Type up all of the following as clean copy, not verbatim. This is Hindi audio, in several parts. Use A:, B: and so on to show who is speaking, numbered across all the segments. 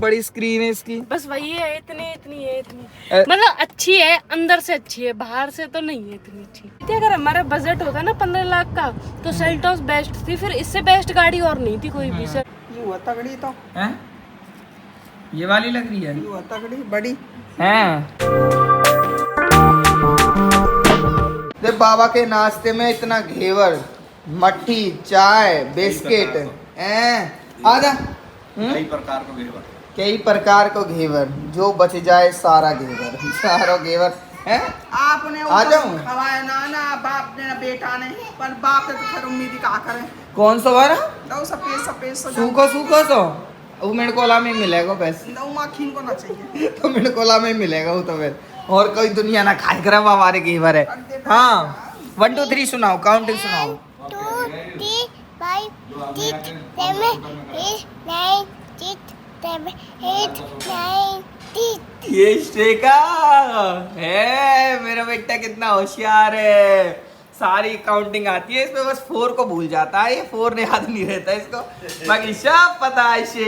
A: बड़ी स्क्रीन है इसकी।
B: बस वही है, इतनी है इतनी, मतलब अच्छी है, अंदर से अच्छी है, बाहर से तो नहीं है इतनी अच्छी। अगर हमारा बजट होता ना 15 लाख का तो सेल्टोस बेस्ट थी, फिर इससे बेस्ट गाड़ी और नहीं थी कोई भी। सर
A: ये तगड़ी तो है, ये वाली लग रही है, ये तगड़ी बड़ी है। देख बाबा के नाश्ते में इतना घेवर, मट्ठी, चाय, बिस्किट, आजा
C: कई प्रकार को घेवर,
A: कई प्रकार को घेवर, जो बच जाए सारा घेवर, सारा घेवर है।
D: आपने
A: आ जाऊं
D: खवाया ना बाप ने ना बेटा नहीं, पर बाप ने तो खैर उम्मीद का करे।
A: कौन सा वाला
D: दो सफेद
A: सूखो तो वो मेरे कोला में मिलेगा पैसे,
D: दो माखीन को ना चाहिए
A: तो मेरे कोला में मिलेगा वो तो फिर, और कोई दुनिया ना खाए करे हमारे घेवर है। हाँ 1 2 3 सुनाओ, काउंटिंग सुनाओ।
E: 2 3 5 6 7 8 9 10 11 8 9 10।
A: ये शेखा है मेरा बेटा, कितना होशियार है, सारी काउंटिंग आती है इसमें, बस 4 को भूल जाता है, ये 4 ने याद नहीं रहता इसको, बाकी सब पता है इसे।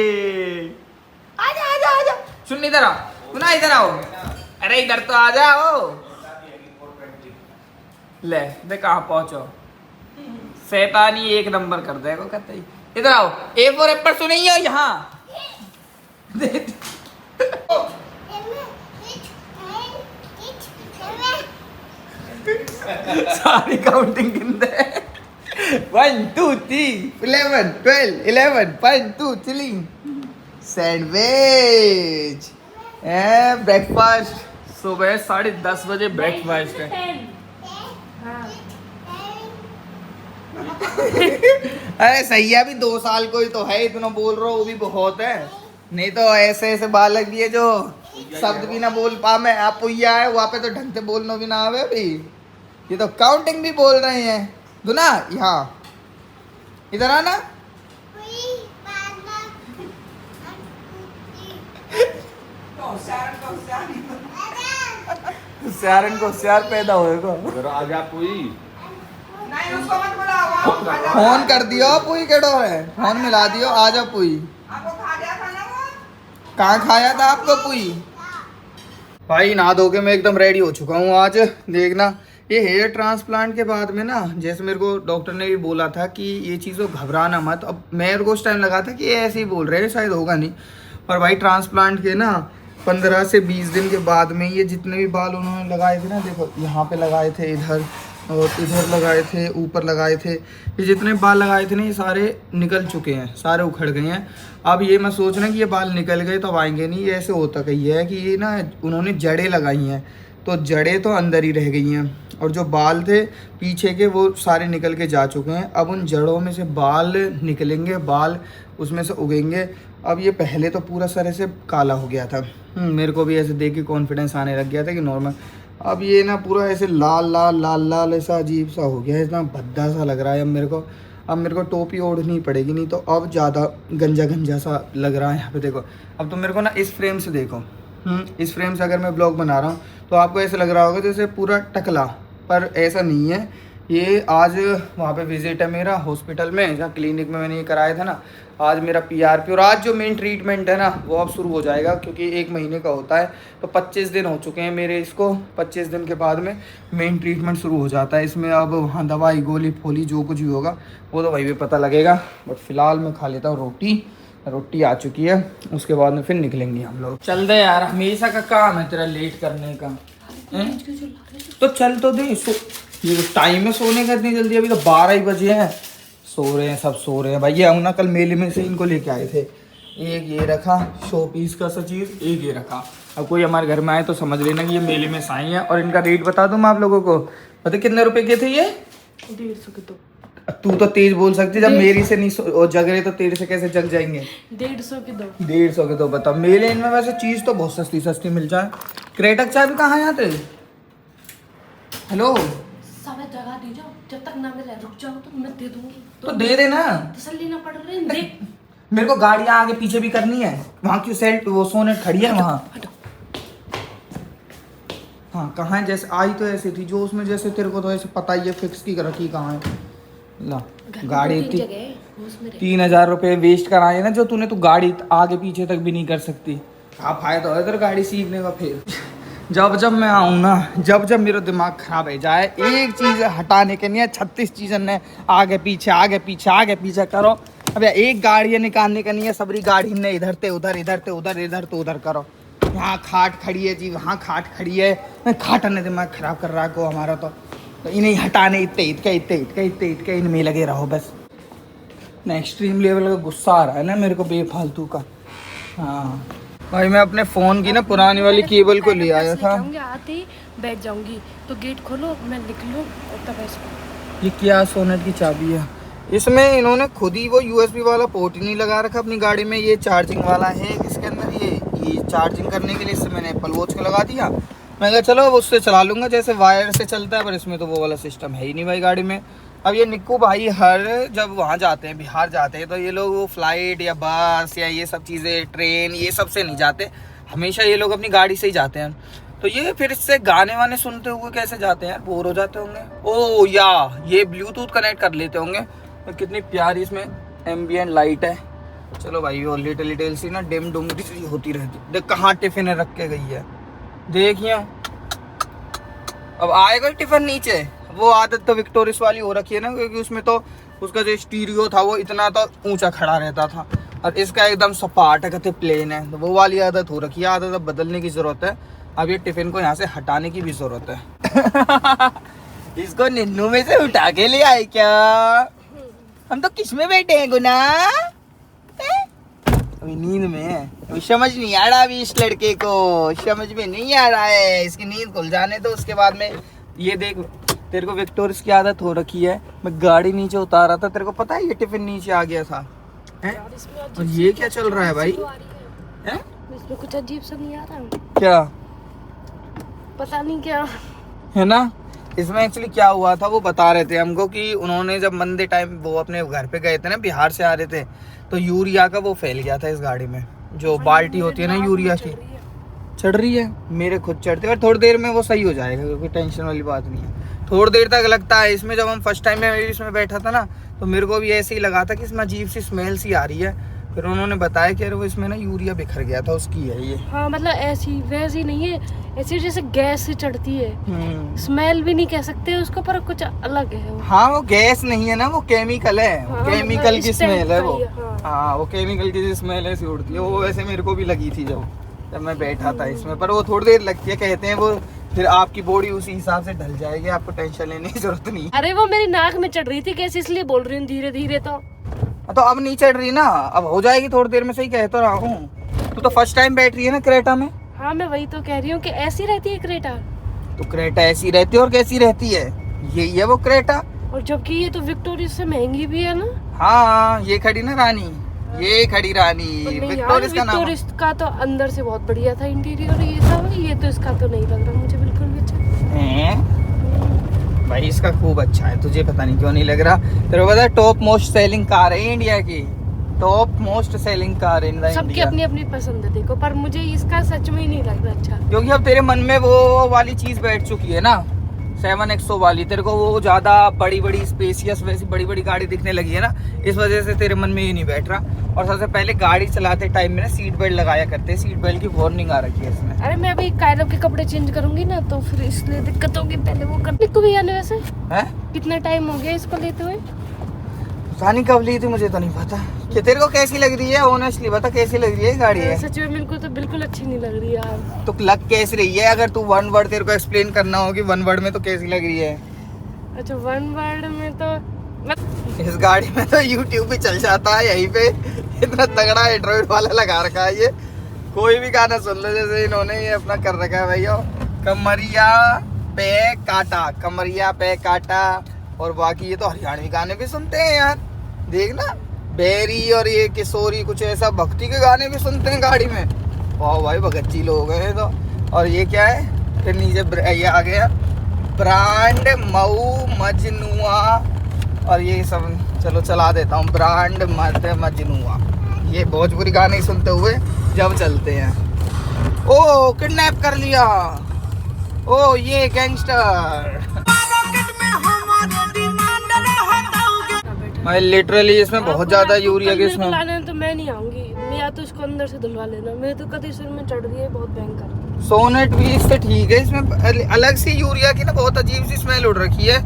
A: आजा सुन, इधर आओ, सुना इधर आओ, अरे इधर तो आ जाओ। ले दे कहाँ पहुंचो, शैतानी 1 नंबर कर देगा कहते ही। इधर आओ, ए फॉर एप्पल सुनिए यहाँ। सारी काउंटिंग गिनते 1 2 3 11 12 11 1 2 3 सैंडविच, ब्रेकफास्ट सुबह 10:30 बजे ब्रेकफास्ट है। अरे सही है, अभी 2 साल को ही तो है, इतना बोल रहा हो वो भी बहुत है, नहीं तो ऐसे बालक भी है जो शब्द भी ना बोल पा। मैं आप पुइया है वहाँ पे तो ढंग से बोलना भी ना आवे, अभी ये तो काउंटिंग भी बोल रहे हैं। दुना यहाँ इधर आना। होशियारन को होशियार पैदा होएगा।
C: आजा पुई,
D: नहीं उसको मत बुलाओ,
A: फोन कर दियो, पुई केड़ो है, फोन मिला दियो, आजा पुई।
D: आपको खा गया था ना वो,
A: कहाँ खाया था आपको पुई? भाई नहा धो के मैं एकदम रेडी हो चुका हूँ आज। देखना ये हेयर ट्रांसप्लांट के बाद में ना, जैसे मेरे को डॉक्टर ने भी बोला था कि ये चीज़ों घबराना मत। अब मेरे को उस टाइम लगा था कि ये ऐसे ही बोल रहे हैं, शायद होगा नहीं, पर भाई ट्रांसप्लांट के ना 15 से 20 दिन के बाद में ये जितने भी बाल उन्होंने लगाए थे ना, देखो यहाँ पे लगाए थे, इधर और इधर लगाए थे, ऊपर लगाए थे, ये जितने बाल लगाए थे ना ये सारे निकल चुके हैं, सारे उखड़ गए हैं। अब ये मैं सोच रहा कि ये बाल निकल गए तो अब आएंगे नहीं, ये ऐसे होता कहीं है कि ये ना उन्होंने जड़ें लगाई हैं, तो जड़ें तो अंदर ही रह गई हैं, और जो बाल थे पीछे के वो सारे निकल के जा चुके हैं। अब उन जड़ों में से बाल निकलेंगे, बाल उसमें से उगेंगे। अब ये पहले तो पूरा सर ऐसे काला हो गया था, मेरे को भी ऐसे देख के कॉन्फिडेंस आने लग गया था कि नॉर्मल। अब ये ना पूरा ऐसे लाल लाल लाल लाल ऐसा अजीब सा हो गया है, इतना भद्दा सा लग रहा है। अब मेरे को टोपी ओढ़नी पड़ेगी, नहीं तो अब ज़्यादा गंजा गंजा सा लग रहा है। यहाँ पे देखो, अब तो मेरे को ना इस फ्रेम से देखो, इस फ्रेम से अगर मैं ब्लॉग बना रहा हूँ तो आपको ऐसा लग रहा होगा जैसे पूरा टकला, पर ऐसा नहीं है। ये आज वहाँ पे विजिट है मेरा हॉस्पिटल में, जहाँ क्लिनिक में मैंने ये कराया था ना, आज मेरा PRP, और आज जो मेन ट्रीटमेंट है ना वो अब शुरू हो जाएगा, क्योंकि 1 महीने का होता है, तो 25 दिन हो चुके हैं मेरे इसको। 25 दिन के बाद में मेन ट्रीटमेंट शुरू हो जाता है इसमें। अब वहाँ दवाई गोली फोली जो कुछ भी होगा वो तो वही भी पता लगेगा, बट फिलहाल मैं खा लेता हूँ रोटी आ चुकी है, उसके बाद में फिर निकलेंगे हम लोग। चल दे यार, हमेशा का काम है तेरा लेट करने का, तो चल तो दे। ये टाइम है सोने का, इतनी जल्दी? अभी तो 12 ही बजे हैं, सो रहे हैं, सब सो रहे हैं भाई। ये हम ना कल मेले में से इनको लेके आए थे, एक ये रखा शो पीस का सा चीज़, एक ये रखा। अब कोई हमारे घर में आए तो समझ लेना कि ये मेले में से आई हैं। और इनका रेट बता दूँ मैं आप लोगों को, पता कितने रुपए के थे ये?
B: 150 के तो।
A: तू तो तेज बोल सकती, जब मेरी से नहीं जग रहे तो तेरे से कैसे जग जाएंगे?
B: 150 के दो।
A: 150 के दो, बता। मेले इनमें वैसे चीज़ तो बहुत सस्ती सस्ती मिल जाए। क्रेटक चाय भी कहाँ यहाँ थे? हेलो,
B: सारा जगह दे जाओ, जब तक ना मिले रुक जाओ तो मैं दे दूंगी।
A: तो दे देना,
B: तसल्ली ना पड़ रही देख।
A: मेरे को गाड़ियाँ आगे पीछे भी करनी है, वहाँ क्यों सेट वो सोने खड़ी है वहाँ। हाँ कहाँ है? जैसे आई तो ऐसे थी जो उसमें, जैसे तेरे को तो ऐसे पता ही है फिक्स की रखी कहाँ है। ला
B: घर
A: गाड़ी इतनी 3,000 रुपये वेस्ट कराए ना जो तूने, तू गाड़ी आगे पीछे तक भी नहीं कर सकती। क्या फायदा है तेरे गाड़ी सीखने का फिर? जब मैं आऊँ ना, जब मेरा दिमाग खराब है जाए, एक चीज़ हटाने के नहीं 36 चीज़ें ने आगे पीछे करो। अब एक गाड़ी निकालने का नहीं है, सबरी गाड़ी ने इधर से उधर करो। यहाँ खाट खड़ी है जी, वहाँ खाट खड़ी है, खाट ने दिमाग खराब कर रहा है को हमारा। तो इन्हें हटाने इतने इनमें लगे रहो बस। ना एक्सट्रीम लेवल का गुस्सा आ रहा है ना मेरे को बेफालतू का। हाँ भाई, मैं अपने फ़ोन की ना पुरानी वाली केबल को ले आया था।
B: आते ही बैठ जाऊंगी तो गेट खोलो, मैं निकलूं और तब ऐसे।
A: ये क्या सोनेट की चाबी है? इसमें इन्होंने खुद ही वो यूएसबी वाला पोर्ट ही नहीं लगा रखा अपनी गाड़ी में। ये चार्जिंग वाला है इसके अंदर, ये चार्जिंग करने के लिए इससे मैंने एप्पल वॉच को लगा दिया। मैं कहा चलो उससे चला लूँगा जैसे वायर से चलता है, पर इसमें तो वो वाला सिस्टम है ही नहीं भाई गाड़ी में। अब ये निक्कू भाई जब वहाँ जाते हैं, बिहार जाते हैं, तो ये लोग वो फ्लाइट या बस या ये सब चीज़ें, ट्रेन, ये सब से नहीं जाते। हमेशा ये लोग अपनी गाड़ी से ही जाते हैं। तो ये फिर इससे गाने वाने सुनते हुए कैसे जाते हैं यार? बोर हो जाते होंगे। ओ या ये ब्लूटूथ कनेक्ट कर लेते होंगे। तो कितनी प्यारी इसमें एम्बियंट लाइट है। चलो भाई, वो लिटिल सी ना डिम डुम सी होती रहती। देख कहाँ टिफिन रख के गई है, देखिए। अब आएगा टिफिन नीचे। वो आदत तो विक्टोरियस वाली हो रखी है ना, क्योंकि उसमें तो उसका जो स्टीरियो था वो इतना तो ऊंचा खड़ा रहता था, और इसका एकदम सपाट है, कहते प्लेन है। तो वो वाली आदत हो रखी है। आदत अब बदलने की जरूरत है। अब ये टिफिन को यहाँ से हटाने की भी जरूरत है। इसको निन्नू में से उठा के ले आए क्या? हम तो किस में बैठे हैं गुना? अभी नींद में है, अभी समझ नहीं आ रहा। अभी इस लड़के को समझ में नहीं आ रहा है। इसकी नींद खुल जाने तो उसके बाद में ये देख, तेरे को विक्टोरियस की आदत हो रखी है। मैं गाड़ी नीचे उतार रहा था, तेरे को पता है ये टिफिन नीचे आ गया था है? और ये क्या चल रहा है भाई? है
B: इसमें कुछ अजीब सा नहीं आ रहा?
A: क्या
B: पता नहीं क्या
A: है ना। इसमें एक्चुअली क्या हुआ था वो बता रहे थे हमको कि उन्होंने जब मंदे टाइम वो अपने घर पे गए थे ना, बिहार से आ रहे थे, तो यूरिया का वो फैल गया था इस गाड़ी में। जो बाल्टी होती है ना यूरिया की, चढ़ रही है। मेरे खुद चढ़ते और थोड़ी देर में वो सही हो जाएगा, क्योंकि टेंशन वाली बात नहीं है। थोड़ी देर तक लगता है इसमें। जब हम फर्स्ट टाइम में इसमें बैठा था ना, तो मेरे को भी ऐसे ही लगा था कि इसमें अजीब सी स्मेल सी आ रही है। फिर उन्होंने बताया कि अरे वो इसमें ना यूरिया बिखर गया था, उसकी है ये।
B: हाँ मतलब ऐसी वैसी नहीं है, ऐसी जैसे गैस से चढ़ती है। स्मेल भी नहीं कह सकते उसको, पर कुछ अलग है वो।
A: हाँ वो गैस नहीं है ना, वो केमिकल है।
B: हाँ,
A: केमिकल
B: मतलब
A: की स्मेल है वो।
B: हाँ।
A: हाँ वो केमिकल की स्मेल ऐसी उड़ती है। वो वैसे मेरे को भी लगी थी जब मैं बैठा था इसमें, पर वो थोड़ी देर लगती है कहते हैं। वो फिर आपकी बॉडी उसी हिसाब से ढल जाएगी, आपको टेंशन लेने की जरूरत नहीं।
B: अरे वो मेरी नाक में चढ़ रही थी गैस, इसलिए बोल रही हूँ धीरे धीरे। तो
A: अब नहीं चढ़ रही ना, अब हो जाएगी थोड़ी देर में, सही कह तो रहा हूँ। तू तो फर्स्ट टाइम बैठ रही है ना क्रेटा में।
B: हाँ मैं वही तो कह रही हूँ कि ऐसी रहती है क्रेटा।
A: तो क्रेटा ऐसी रहती है और कैसी रहती है? यही है वो क्रेटा।
B: और जबकि ये तो विक्टोरियस से महंगी भी है ना।
A: हाँ ये खड़ी ना रानी, ये खड़ी रानी विक्टोरियस का नाम।
B: विक्टोरियस का तो अंदर से बहुत बढ़िया था इंटीरियर, ये था। ये तो इसका तो नहीं लग रहा मुझे बिल्कुल भी अच्छा।
A: भाई इसका खूब अच्छा है, तुझे पता नहीं क्यों नहीं लग रहा। तेरे को पता है टॉप मोस्ट सेलिंग कार है इंडिया की, top most selling car in
B: सबकी
A: इंडिया।
B: अपनी अपनी पसंद है देखो, पर मुझे इसका सच में ही नहीं लग रहा अच्छा।
A: क्योंकि अब तेरे मन में वो वाली चीज बैठ चुकी है ना, 7XO वाली। तेरे को वो ज्यादा बड़ी स्पेसियस वैसी बड़ी गाड़ी दिखने लगी है ना, इस वजह से तेरे मन में ये नहीं बैठ रहा। और सबसे पहले गाड़ी चलाते टाइम में ना सीट बेल्ट लगाया करते हैं, सीट बेल्ट की वार्निंग आ रखी है इसमें।
B: अरे मैं अभी कायरव के कपड़े चेंज करूंगी ना, तो फिर इसलिए दिक्कत होगी। पहले वो करने को भी आने वैसे
A: है।
B: कितना टाइम हो गया इसको लेते हुए?
A: रानी कब ली थी मुझे तो नहीं पता। कि तेरे को कैसी लग रही है ऑनेस्टली बता, कैसी लग रही है गाड़ी है?
B: सच में मेरे को तो बिल्कुल अच्छी नहीं लग रही यार।
A: तो लग कैसी रही है? अगर तू वन वर्ड तेरे को एक्सप्लेन करना होगी, वन वर्ड में तो कैसी लग रही है?
B: अच्छा वन वर्ड में तो
A: इस गाड़ी में तो YouTube भी चल जाता है यहीं पे। इतना तगड़ा एंड्रॉइड वाला लगा रखा है ये, कोई भी गाना सुन लो। जैसे इन्होंने ये अपना कर रखा है भैया, कमरिया पे काटा, कमरिया पे काटा। और बाकी ये तो हरियाणवी गाने भी सुनते हैं यार, देखना बेरी और ये किशोरी, कुछ ऐसा भक्ति के गाने भी सुनते हैं गाड़ी में। वाह भाई भगतजी लोग हैं तो। और ये क्या है फिर नीचे ये आ गया ब्रांड मऊ मजनुआ, और ये सब चलो चला देता हूँ। ब्रांड मजनुआ, ये भोजपुरी गाने सुनते हुए जब चलते हैं। ओ किडनैप कर लिया, ओ ये गैंगस्टर। मैं लिटरली इसमें बहुत ज्यादा यूरिया के इसमें
B: लाने तो मैं नहीं आऊंगी, मैं या तो इसको अंदर से धुलवा लेना, मेरे तो कभी सिर में चढ़ रही है बहुत भयंकर।
A: सोनेट भी इससे ठीक है, इसमें अलग सी यूरिया की ना बहुत अजीब सी स्मेल उड़ रखी है।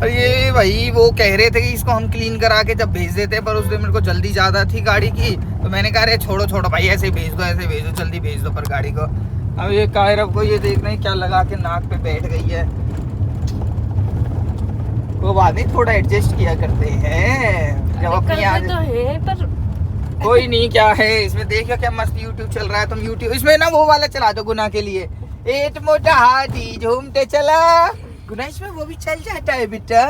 A: और ये भाई वो कह रहे थे कि इसको हम क्लीन करा के जब भेज देते, पर उस दिन मेरे को जल्दी ज्यादा थी गाड़ी की, तो मैंने कहा अरे छोड़ो छोड़ो भाई ऐसे ही भेज दो, ऐसे भेज दो, जल्दी भेज दो पर गाड़ी को। अब ये कायरब को ये देखना है क्या लगा के नाक पे बैठ गई है, वो बात नहीं, थोड़ा एडजस्ट किया करते हैं जब अपनी
B: करते तो है पर
A: कोई नहीं। क्या है इसमें, देखो क्या मस्त यूट्यूब चल रहा है, तुम यूट्यूब इसमें ना वो वाला चला दो गुना के लिए, एक मोटा हाथी झूमते चला, गुना इसमें वो भी चल जाता है बेटा,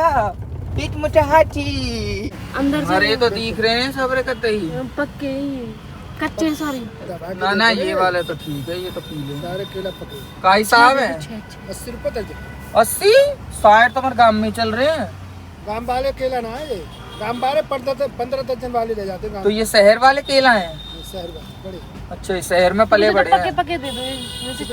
A: एक मोटा हाथी।
B: अंदर से
A: अरे तो दिख रहे हैं सब रखते ही
B: पक्के ही, कच्चे सॉरी।
A: ना ना ये वाले तो ठीक है, ये तो पी लेंगे।
F: सारे केला पके
A: काई साहब है
F: 80 रुपए दर्जन।
A: 80 60 तो हमारे गांव में चल रहे हैं।
F: गांव वाले केला ना है ये, गांव वाले 15 दर्जन वाले ले जाते हैं गांव
A: तो ये शहर वाले केला हैं।
F: में, शहर वाले बड़े
A: अच्छा इस शहर में पले बड़े
B: पके
A: हैं।
B: पके दे दो वैसे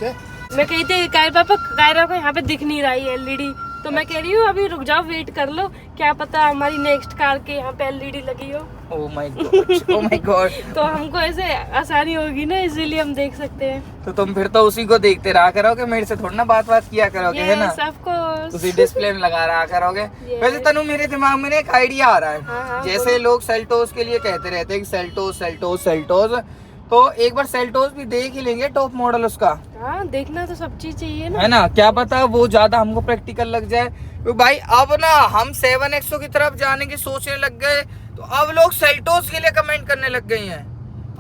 F: छे
B: मैं कही थी कायरा पापा, कायरा को यहाँ पे दिख नहीं रही है एलईडी, तो मैं कह रही हूँ अभी रुक जाओ, वेट कर लो, क्या पता हमारी नेक्स्ट कार के यहाँ पे एलईडी लगी हो,
A: oh my God, oh my God.
B: तो हमको ऐसे आसानी होगी ना, इसीलिए हम देख सकते हैं।
A: तो तुम फिर तो उसी को देखते रहा करोगे, मेरे से थोड़ा ना बात किया करोगे, है ना?
B: Yes, of course.
A: उसी डिस्प्ले में लगा रहा करोगे।
B: Yes.
A: वैसे तनु मेरे दिमाग में ना एक आइडिया आ रहा है,
B: हाँ,
A: जैसे लोग सेल्टोस के लिए कहते रहते हैं कि सेल्टोस सेल्टोस सेल्टोस, तो एक बार सेल्टोस भी देख ही लेंगे, टॉप मॉडल उसका,
B: हाँ देखना तो सब चीज चाहिए ना।
A: है ना? क्या पता वो ज्यादा हमको प्रैक्टिकल लग जाए। तो भाई अब ना हम 7XO की तरफ जाने की सोचने लग गए, तो अब लोग सेल्टोस के लिए कमेंट करने लग गए हैं।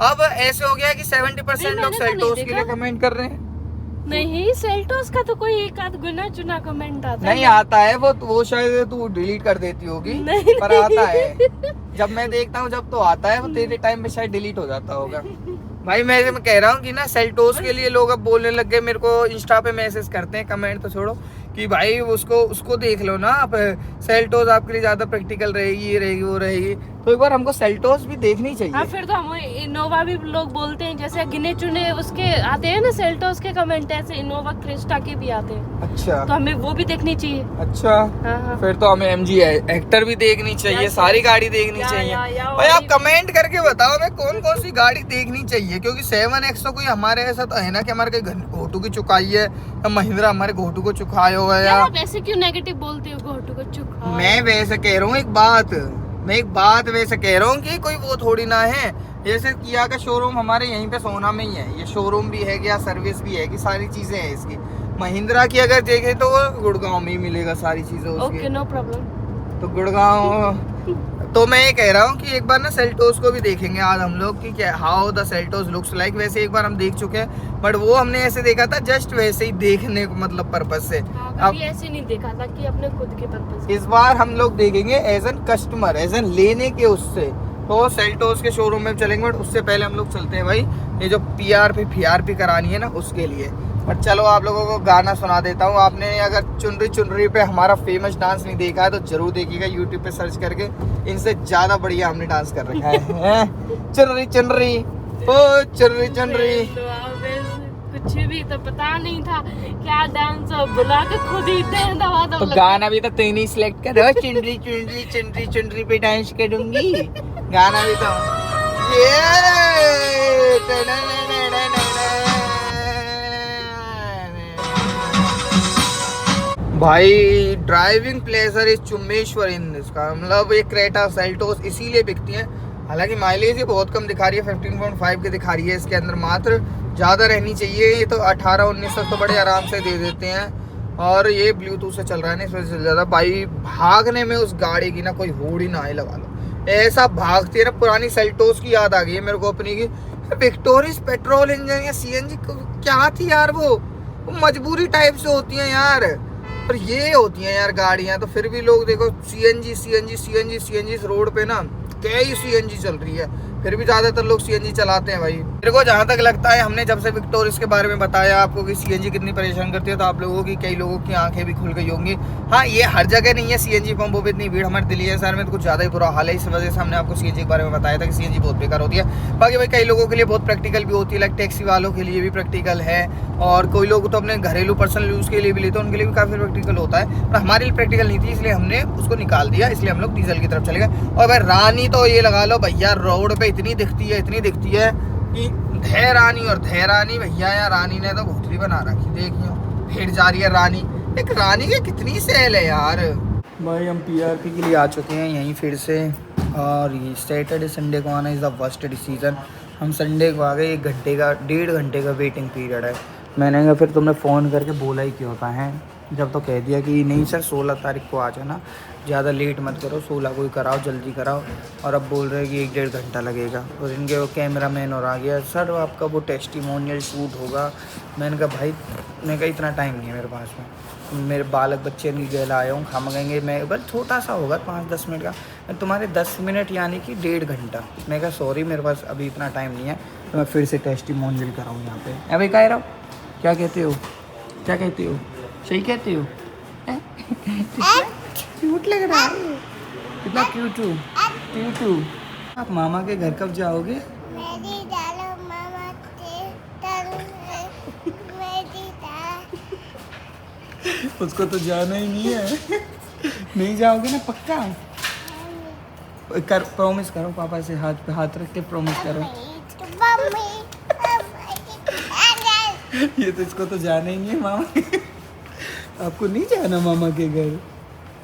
A: अब ऐसे हो गया है कि 70% लोग
B: मैंने तो नहीं
A: सेल्टोस के
B: देखा।
A: लिए कमेंट कर रहे हैं।
B: नहीं सेल्टोस का तो कोई एक आध गुना चुना कमेंट आता
A: नहीं
B: है।
A: आता है वो शायद तू डिलीट कर देती होगी,
B: नहीं,
A: पर आता है। जब मैं देखता हूँ जब तो आता है, वो तेरे टाइम में शायद डिलीट हो जाता होगा। भाई मैं कह रहा हूँ कि ना सेल्टोस के लिए लोग अब बोलने लग गए, मेरे को इंस्टा पे मैसेज करते हैं, कमेंट तो छोड़ो, कि भाई उसको देख लो ना आप, सेल्टोस आपके लिए ज्यादा प्रैक्टिकल रहेगी, ये रहेगी वो रहेगी। तो एक बार हमको सेल्टोस भी देखनी
B: हाँ
A: चाहिए।
B: फिर तो हम इनोवा भी लोग बोलते हैं, जैसे गिने चुने उसके आते हैं ना सेल्टोस के कमेंट, ऐसे इनोवा क्रिस्टा के भी आते हैं,
A: अच्छा
B: तो हमें वो भी देखनी चाहिए।
A: अच्छा,
B: हाँ हाँ
A: फिर तो हमें MG एक्टर भी देखनी चाहिए,
B: या-
A: सारी गाड़ी देखनी
B: या-
A: चाहिए।
B: या-
A: भाई आप कमेंट करके बताओ हमें कौन कौन सी गाड़ी देखनी चाहिए, क्योंकि 7XO कोई हमारे ऐसा तो है ना कि हमारे कहीं घोटू की चुकाई है, या महिंद्रा हमारे घोटू को चुकाए हुआ है,
B: यार
A: या
B: आप ऐसे क्यों नेगेटिव बोलते हो घोटू को चुका।
A: मैं वैसे कह रहा हूँ मैं एक बात वैसे कह रहा हूँ कि कोई वो थोड़ी ना है। जैसे किया का शोरूम हमारे यहीं पे सोना में ही है, ये शोरूम भी है क्या, सर्विस भी है कि, सारी चीजें हैं इसकी। महिंद्रा की अगर देखें तो वो गुड़गांव में ही मिलेगा सारी चीजें
B: ओके
A: उसकी।
B: No problem.
A: तो गुड़गांव तो मैं ये कह रहा हूँ कि एक बार ना सेल्टोस को भी देखेंगे आज हम लोग कि क्या how the Seltos looks like. वैसे एक बार हम देख चुके हैं, बट वो हमने ऐसे देखा था जस्ट वैसे ही देखने को, मतलब पर्पज से। अब
B: कभी ऐसे नहीं देखा था कि अपने खुद के पर्पस से।
A: इस बार हम लोग देखेंगे as an customer, as an लेने के उससे, तो सेल्टोस के शोरूम में चलेंगे। बट उससे पहले हम लोग चलते हैं भाई ये जो PRP करानी है ना उसके लिए। बट चलो आप लोगों को गाना सुना देता हूँ। आपने अगर चुनरी पे हमारा फेमस डांस नहीं देखा है तो जरूर देखिएगा, यूट्यूब पे सर्च करके। इनसे ज्यादा बढ़िया हमने डांस कर रखा है। चुनरी चुनरी ओ चुनरी
B: तो अब ऐसे कुछ भी तो पता नहीं था क्या डांस, और बुला के खुद ही दवा
A: तो गाना भी तो तुम ही सिलेक्ट करो, चुनरी पे डांस करूंगी। गाना भी तो भाई ड्राइविंग प्लेजर इज चुम्बेश्वर इन इसका, मतलब ये क्रेटा सेल्टोस इसीलिए बिकती है। हालांकि माइलेज ही बहुत कम दिखा रही है, 15.5 की दिखा रही है इसके अंदर, मात्र ज़्यादा रहनी चाहिए। ये तो 18-19 तक तो बड़े आराम से दे देते हैं, और ये ब्लूटूथ से चल रहा है ना, इस वजह से ज़्यादा। भाई भागने में उस गाड़ी की ना कोई होड़ ही ना आए, लगा लो ऐसा भागती है ना। पुरानी सेल्टोस की याद आ गई है मेरे को अपनी की, विक्टोरियस पेट्रोल इंजन या CNG क्या थी यार, वो मजबूरी टाइप से होती है यार। पर ये होती हैं यार गाड़ियां, तो फिर भी लोग देखो CNG रोड पे ना कई CNG चल रही है। फिर भी ज़्यादातर लोग सीएनजी चलाते हैं भाई। मेरे को जहाँ तक लगता है, हमने जब से विक्टोरियस के बारे में बताया आपको कि सीएनजी कितनी परेशान करती है, तो आप लोगों की, कई लोगों की आंखें भी खुल गई होंगी। हाँ, ये हर जगह नहीं है सीएनजी पंपों पे इतनी भीड़। हमारे दिल्ली शहर में तो कुछ ज़्यादा ही बुरा हाल है। इस वजह से हमने आपको सीएनजी के बारे में बताया था कि सीएनजी बहुत बेकार होती है। बाकी भाई कई लोगों के लिए बहुत प्रैक्टिकल भी होती है, लाइक टैक्सी वालों के लिए भी प्रैक्टिकल है, और कोई लोग तो अपने घरेलू पर्सनल यूज़ के लिए भी लेते हैं, उनके लिए भी काफ़ी प्रैक्टिकल होता है। पर हमारे लिए प्रैक्टिकल नहीं थी, इसलिए हमने उसको निकाल दिया। इसलिए हम लोग डीजल की तरफ चले गए। और भाई रानी तो ये लगा लो भैया, रोड पे इतनी दिखती है कि धैरानी और धैरानी भैया, यार रानी ने तो भूतली बना रखी। देखियो फिर जा रही है रानी। एक रानी की कितनी सेल है यार। भाई हम पीआरपी के लिए आ चुके हैं यहीं फिर से, और ये सैटरडे संडे को आना इज़ द वर्स्ट डिसीजन। हम संडे को आ गए। 1.5 घंटे का वेटिंग पीरियड है। मैंने कहा फिर तुमने फ़ोन करके बोला ही क्यों था है, जब तो कह दिया कि नहीं सर 16 तारीख को आ जाना, ज़्यादा लेट मत करो, 16 को ही कराओ, जल्दी कराओ। और अब बोल रहे हैं कि 1-1.5 घंटा लगेगा। और इनके वो कैमरा मैन और आ गया, सर आपका वो टेस्टिमोनियल शूट होगा। मैंने कहा भाई, मैंने कहा इतना टाइम नहीं है मेरे पास में, मेरे बालक बच्चे नहीं गए आया हूँ, खा मंगाएंगे। मैं बस छोटा सा होगा 5-10 मिनट का, मैं तुम्हारे 10 मिनट यानी कि 1.5 घंटा। मैं कहा सॉरी मेरे पास अभी इतना टाइम नहीं है, तो मैं फिर से टेस्टिमोनियल कराऊँ यहाँ पे। अभी कह रहा हूँ, क्या कहते हो, क्या कहते हो, सही कहते हो? क्यूट लग रहा है, कितना क्यूट हूँ, क्यूट हूँ। आप मामा के घर कब जाओगे?
E: मेरी डालो मामा के मेरी
A: उसको तो जाना ही नहीं है। नहीं जाओगे ना पक्का? कर प्रॉमिस करो, पापा से हाथ पे हाथ रख के प्रॉमिस करो। ये तो इसको तो जाना ही नहीं है मामा के। आपको नहीं जाना मामा के घर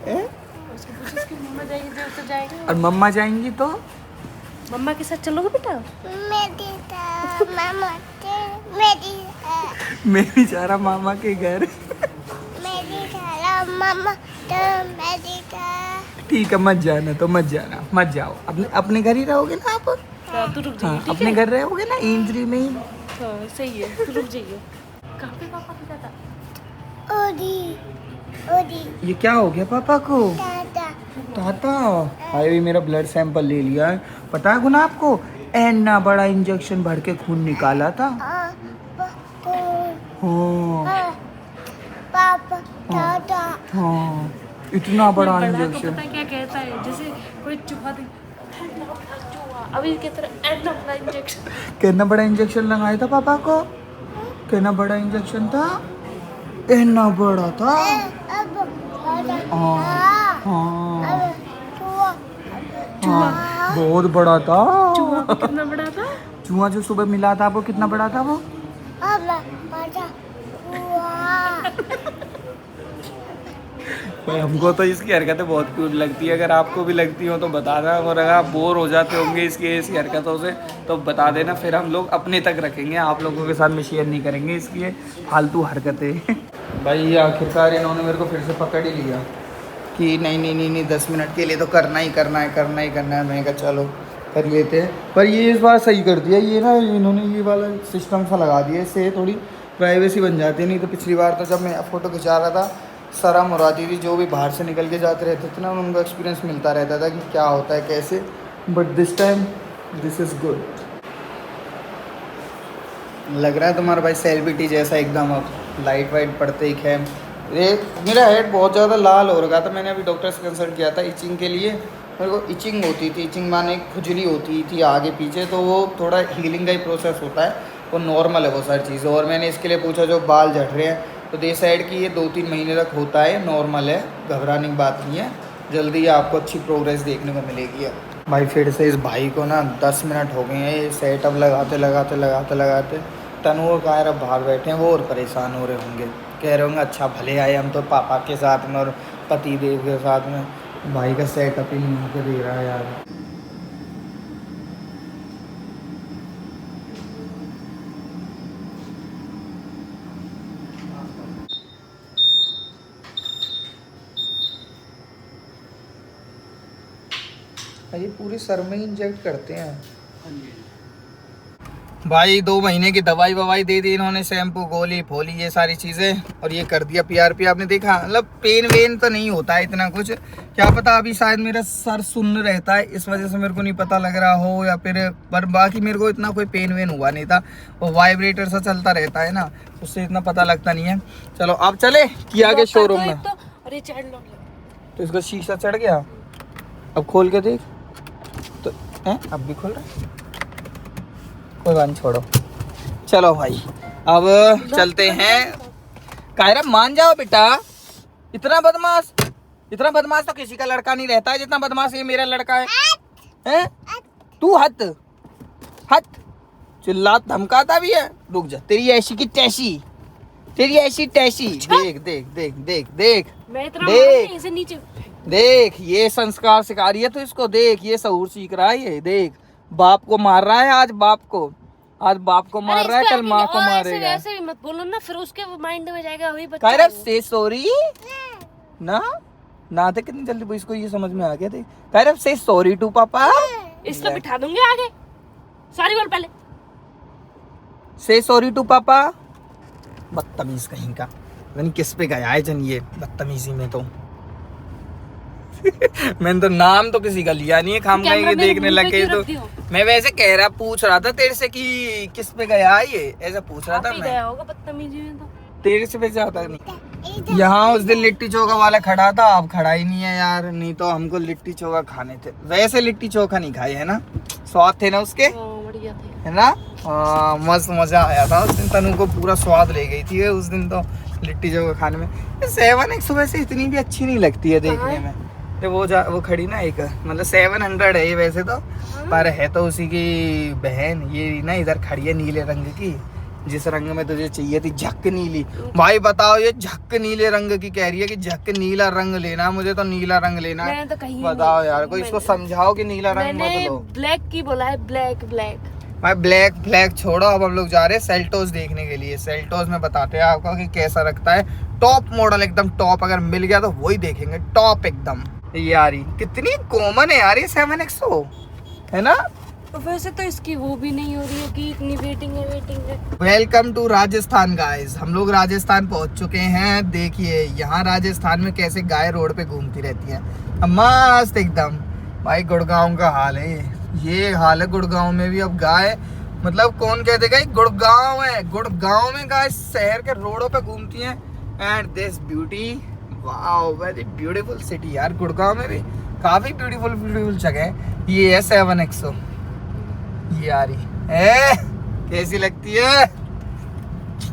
A: है?
B: मम्मा जाएगी तो जाएगा।
A: और मम्मा जाएंगी तो
B: मम्मा के साथ चलोगे बेटा?
A: मैं भी जा रहा मामा के घर। ठीक है, मत जाना तो मत जाना, मत जाओ। अपने घर ही रहोगे ना आप?
B: हाँ, तू रुक
A: हाँ,
B: जाइए, ठीक
A: अपने
B: है?
A: घर रहोगे ना इंद्री में ही।
B: हाँ, सही है, तू रुक जाइए। कहाँ पे पापा की दादा?
A: ये क्या हो गया पापा को? ताता भाई भी मेरा ब्लड सैंपल ले लिया है। पता है गुना आपको, इतना बड़ा इंजेक्शन भर के खून निकाला था। हाँ हाँ, इतना बड़ा
B: को
A: इंजेक्शन।
B: पता क्या कहता है, जैसे कोई चूहा दे, अभी की तरह इतना बड़ा इंजेक्शन।
A: कितना बड़ा इंजेक्शन लगाया था पापा को? कितना बड़ा इंजेक्शन था? इतना बड़ा था। हाँ हाँ हाँ, बहुत बड़ा था।
B: चूहा भी कितना बड़ा था?
A: चूहा जो सुबह मिला था आपको कितना बड़ा था वो? भाई हमको तो इसकी हरकतें बहुत क्यूट लगती है। अगर आपको भी लगती हो तो बता देना, और अगर आप बोर हो जाते होंगे इसकी हरकतों से तो बता देना, फिर हम लोग अपने तक रखेंगे, आप लोगों के साथ में शेयर नहीं करेंगे इसकी ये फालतू हरकतें। भाई आखिरकार इन्होंने मेरे को फिर से पकड़ ही लिया कि नहीं 10 मिनट के लिए तो करना ही करना है। मैं कहा चलो कर लेते हैं। पर ये इस बार सही कर दिया, ये ना इन्होंने ये वाला सिस्टम सा लगा दिया, इससे थोड़ी प्राइवेसी बन जाती है। नहीं तो पिछली बार तो जब मैं फ़ोटो खिंचा रहा था, शर्म हो रही थी, जो भी बाहर से निकल के जाते रहते थे ना, उनको एक्सपीरियंस मिलता रहता था कि क्या होता है कैसे। But this time this is good. लग रहा है तुम्हारा भाई सेलिब्रिटी जैसा एकदम। अब लाइट वाइट पड़ते ही खैम। मेरा हेड बहुत ज़्यादा लाल हो रखा था। मैंने अभी डॉक्टर से कंसल्ट किया था इचिंग के लिए। मेरे को इचिंग होती थी, इचिंग माने खुजली होती थी आगे पीछे, तो वो थोड़ा हीलिंग का ही प्रोसेस होता है, वो नॉर्मल है वो सारी चीज़ें। और मैंने इसके लिए पूछा जो बाल झड़ रहे हैं, तो दे साइड की ये 2-3 महीने तक होता है, नॉर्मल है, घबराने की बात नहीं है। जल्दी आपको अच्छी प्रोग्रेस देखने को मिलेगी। भाई फिर से इस भाई को ना 10 मिनट हो गए हैं ये सेटअप लगाते। तनु और कायर अब बाहर बैठे हैं, वो और परेशान हो रहे होंगे, कह रहे होंगे अच्छा भले आए हम तो पापा के साथ में और पति देव के साथ में। भाई का सेटअप ही नहीं होकर दे रहा है यार। ये पूरे सर में इंजेक्ट करते हैं। भाई 2 महीने की दवाई ववाई दे दी इन्होंने, शैम्पू गोली फोली ये सारी चीजें, और ये कर दिया PRP। आपने देखा, मतलब पेन वेन तो नहीं होता है इतना कुछ, क्या पता अभी शायद मेरा सर सुन्न रहता है इस वजह से मेरे को नहीं पता लग रहा हो, या फिर पर बाकी मेरे को इतना कोई पेन वेन हुआ नहीं था। वो वाइब्रेटर सा चलता रहता है ना, उससे इतना पता लगता नहीं है। चलो अब चले किया के शोरूम में।
B: अरे चढ़ लो,
A: तो इसका शीशा चढ़ गया, अब खोल के देख तो है, अब भी खोल रहा है, कोई बात नहीं छोड़ो। चलो भाई अब चलते हैं। कायरा मान जाओ बेटा, इतना बदमाश तो किसी का लड़का नहीं रहता है जितना बदमाश ये मेरा लड़का है। हैं? तू हट चिल्ला धमकाता भी है। रुक जा, तेरी ऐसी की तैसी, तेरी ऐसी तैसी। देख देख देख देख देख
B: मैं इतना
A: देख।
B: इसे नीचे
A: देख, ये संस्कार सिखा रही है तो इसको देख, ये शऊर सीख रहा है ये। देख, बाप को मार रहा है आज, बाप को मार रहा है, कल माँ को मारेगा।
B: ऐसे भी मत बोलो ना, फिर उसके माइंड में जाएगा वही बच्चा।
A: कायरा से सॉरी ना थे कितनी जल्दी इसको ये समझ में आ गया। देख कायरा से सॉरी टू पापा।
B: इसको बिठा दूंगी आगे, सॉरी बोल पहले।
A: से सॉरी टू पापा। बदतमीज कहीं का, मैंने किस पे गया है जन ये बदतमीजी में तो। मैंने तो नाम तो किसी का लिया नहीं है, खाम का ये देखने लगे तो। मैं वैसे कह रहा, पूछ रहा था तेरे से कि किस पे गया है ये, ऐसा पूछ रहा था मैं।
B: गया होगा बदतमीजी में तो।
A: तेरे से वैसे आता नहीं। यहाँ उस दिन लिट्टी चोखा वाला खड़ा था, अब खड़ा ही नहीं है यार, नहीं तो हमको लिट्टी चोखा खाने थे। वैसे लिट्टी चोखा नहीं खाए है ना, स्वाद थे ना उसके,
B: बढ़िया थे
A: है ना। मस्त मजा आया था उस दिन, तनु को पूरा स्वाद ले गई थी उस दिन तो लिट्टी चोखा खाने में। 7X वैसे इतनी भी अच्छी नहीं लगती है देखने में। तो वो खड़ी ना एक, मतलब 700 है ये वैसे तो, पर है तो उसी की बहन। ये ना इधर खड़ी है नीले रंग की, जिस रंग में तुझे चाहिए थी, झक नीली। भाई बताओ, ये झक नीले रंग की कह रही है कि झक नीला रंग लेना, मुझे तो नीला रंग लेना है।
B: तो कहीं
A: बताओ यार, कोई इसको समझाओ कि नीला रंग मत लो।
B: ब्लैक की बोला है, ब्लैक।
A: भाई ब्लैक छोड़ो, अब हम लोग जा रहे हैं सेल्टोस देखने के लिए। सेल्टोस में बताते हैं आपको कि कैसा रखता है, टॉप मॉडल एकदम टॉप। अगर मिल गया तो वही देखेंगे, टॉप एकदम। यारी कितनी कॉमन है यार ये 7X है ना।
B: तो वैसे तो इसकी वो भी नहीं हो रही है कि इतनी वेटिंग है।
A: वेलकम टू राजस्थान गाइस, हम लोग राजस्थान पहुंच चुके हैं। देखिए यहाँ राजस्थान में कैसे गाय रोड पे घूमती रहती है, मस्त एकदम। भाई गुड़गांव का हाल है ये हाल है गुड़गांव में भी अब गाय, मतलब कौन कह देगा गुड़गांव है, गुड़गांव में गाय शहर के रोडों पे घूमती हैं। And this beauty, wow very beautiful city यार। गुड़गांव में भी काफी ब्यूटीफुल जगह है। ये है 7X, ये आ रही है, कैसी लगती है?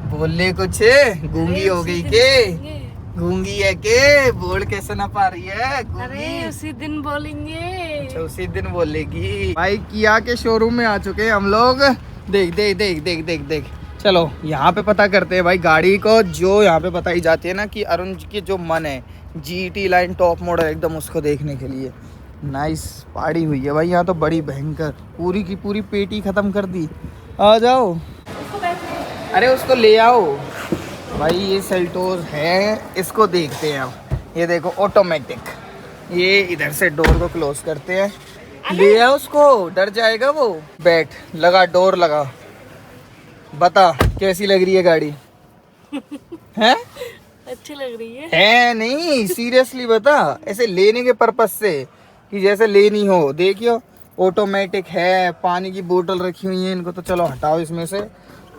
A: बोलने कुछ, गूंगी हो गई के? गूंगी है के? बोल कैसे ना पा रही है?
B: अरे उसी दिन बोलेंगे।
A: अच्छा उसी दिन बोलेगी। भाई किया के शोरूम में आ चुके हैं हम लोग। देख देख देख देख देख देख, चलो यहाँ पे पता करते हैं भाई गाड़ी को। जो यहाँ पे बताई जाती है ना कि अरुण की जो मन है GT लाइन टॉप मॉडल एकदम, उसको देखने के लिए नाइस पाड़ी हुई है भाई यहाँ तो, बड़ी भयंकर। पूरी की पूरी पेटी खत्म कर दी। आ जाओ, अरे उसको ले आओ भाई। ये सेल्टोस है, इसको देखते हैं अब। ये देखो ऑटोमेटिक, ये इधर से डोर को क्लोज करते हैं। ले आओ उसको, डर जाएगा वो। बैठ, लगा डोर लगा। बता कैसी लग रही है गाड़ी? हैं?
B: अच्छी लग रही
A: है नहीं, सीरियसली बता, ऐसे लेने के पर्पज से कि जैसे लेनी हो। देखियो ऑटोमेटिक है, पानी की बोतल रखी हुई है, इनको तो चलो हटाओ इसमें से।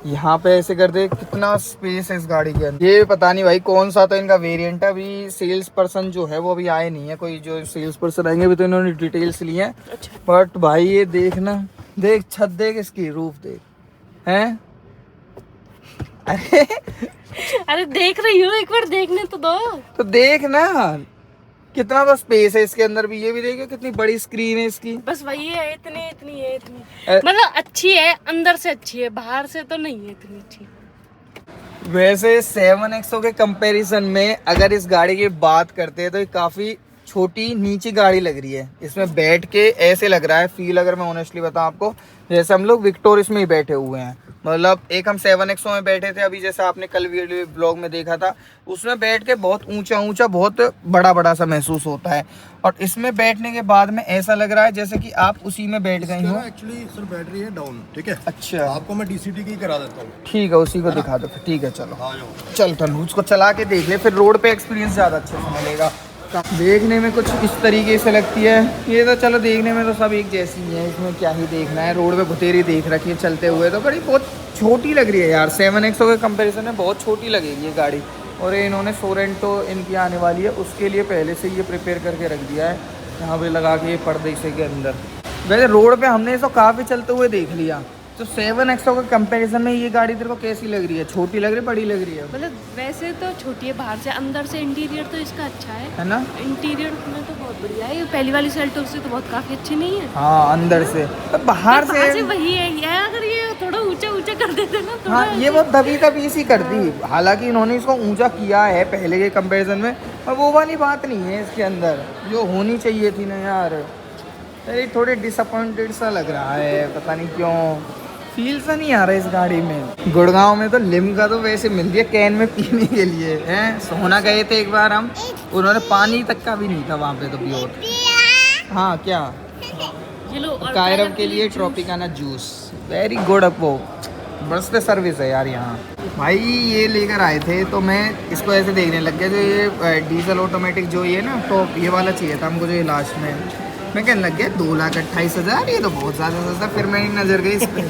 A: यहाँ पे ऐसे कर दे, कितना स्पेस है इस गाड़ी के अंदर। ये पता नहीं भाई कौन सा तो इनका वेरिएंट है। अभी सेल्स पर्सन जो है वो अभी आए नहीं है, कोई जो सेल्स पर्सन आएंगे भी तो इन्होंने डिटेल्स ली है।
B: अच्छा।
A: बट भाई ये देखना, देख छत देख, इसकी रूफ देख, हैं?
B: अरे देख रही हूँ, एक बार देखने तो दो।
A: तो देख ना कितना तो स्पेस है इसके अंदर भी। ये भी देखिए कितनी बड़ी स्क्रीन है इसकी।
B: बस वही है, इतनी है। मतलब अच्छी है, अंदर से अच्छी है, बाहर से तो नहीं है इतनी अच्छी।
A: वैसे 7X के कंपैरिजन में अगर इस गाड़ी की बात करते हैं तो ये काफी छोटी नीची गाड़ी लग रही है। इसमें बैठ के ऐसे लग रहा है फील, अगर मैं ऑनेस्टली बताऊं आपको, जैसे हम लोग विक्टोरियस में ही बैठे हुए हैं। मतलब एक हम 7XO में बैठे थे अभी, जैसा आपने कल वीडियो ब्लॉग में देखा था, उसमें बैठ के बहुत ऊंचा ऊंचा बहुत बड़ा बड़ा सा महसूस होता है, और इसमें बैठने के बाद में ऐसा लग रहा है जैसे कि आप उसी में बैठ गए हो।
G: एक्चुअली सर बैटरी है डाउन, ठीक है।
A: अच्छा,
G: आपको मैं DCT की करा देता हूँ।
A: ठीक है, उसी को दिखा दो फिर। ठीक है, चलो
G: आ जाओ।
A: चल तनु उसको चला के देख ले, फिर रोड पे एक्सपीरियंस ज़्यादा अच्छे से मिलेगा। देखने में कुछ इस तरीके से लगती है ये, तो चलो देखने में तो सब एक जैसी ही है, इसमें क्या ही देखना है। रोड पे भुतेरी देख रखी है चलते हुए, तो बड़ी बहुत छोटी लग रही है यार। 7XO के कंपैरिजन में बहुत छोटी लगेगी ये गाड़ी। और ये इन्होंने सोरेंटो इनकी आने वाली है, उसके लिए पहले से ये प्रिपेयर करके रख दिया है यहाँ पे लगा के, ये पर्दे से के अंदर। वैसे रोड पे हमने इसको काफ़ी चलते हुए देख लिया, तो 7XO के कंपैरिजन में ये गाड़ी तेरे को कैसी लग रही है? छोटी लग रही है, बड़ी लग रही है?
B: मतलब वैसे तो छोटी है बाहर से, अंदर से इंटीरियर तो इसका अच्छा है
A: ना?
B: इंटीरियर में तो बहुत बढ़िया है। ये पहली वाली सेल्टोस से तो बहुत काफी अच्छी नहीं है।
A: हाँ, अंदर से तो बाहर से
B: वही है ये, अगर ये थोड़ा ऊंचा ऊंचा कर देते ना थोड़ा।
A: हाँ, ये वो दबी सी कर दी। हालांकि इन्होंने इसको ऊंचा किया है पहले के कंपैरिजन में, पर वो वाली बात नहीं है इसके अंदर जो होनी चाहिए थी ना यार। अरे थोड़े डिसअपॉइंटेड सा लग रहा है, पता नहीं क्यों, फील सा नहीं आ रहा है इस गाड़ी में। गुड़गांव में तो लिम्का तो वैसे मिलती है कैन में पीने के लिए हैं। सोना गए थे एक बार हम, उन्होंने पानी तक का भी नहीं था वहाँ पे तो प्योर। हाँ क्या,
B: ये लो, और
A: कायरव के लिए ट्रॉपिकाना जूस, वेरी गुड। वो मस्त सर्विस है यार यहाँ। भाई ये लेकर आए थे तो मैं इसको ऐसे देखने लग गया, जो ये डीजल ऑटोमेटिक जो ये ना, तो ये वाला चाहिए था हमको जो ये लास्ट में। मैं कहने लग गया 2,28,000, ये तो बहुत ज़्यादा सस्ता। फिर मेरी नज़र गई इस पर,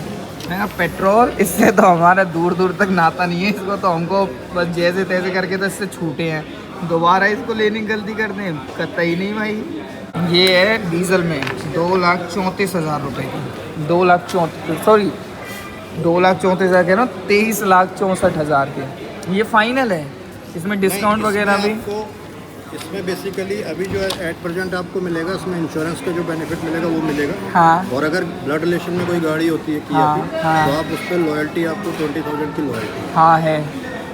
A: मैं कहा पेट्रोल, इससे तो हमारा दूर दूर तक नाता नहीं है। इसको तो हमको बस जैसे तैसे करके तो इससे छूटे हैं, दोबारा इसको लेने की गलती कर दें कतई नहीं भाई। ये है डीजल में 2,34,000 रुपये की, 2,34,000 के ना, 23,64,000 के। ये फाइनल है, इसमें डिस्काउंट वगैरह भी।
G: इसमें बेसिकली अभी जो है एट प्रेजेंट आपको मिलेगा, इसमें इंश्योरेंस का जो बेनिफिट मिलेगा वो मिलेगा।
A: हाँ,
G: और अगर ब्लड रिलेशन में कोई गाड़ी होती है किया
A: हाँ,
G: की,
A: हाँ।
G: तो आप उस पर लॉयल्टी आपको 20,000 की लॉयल्टी,
A: हाँ है,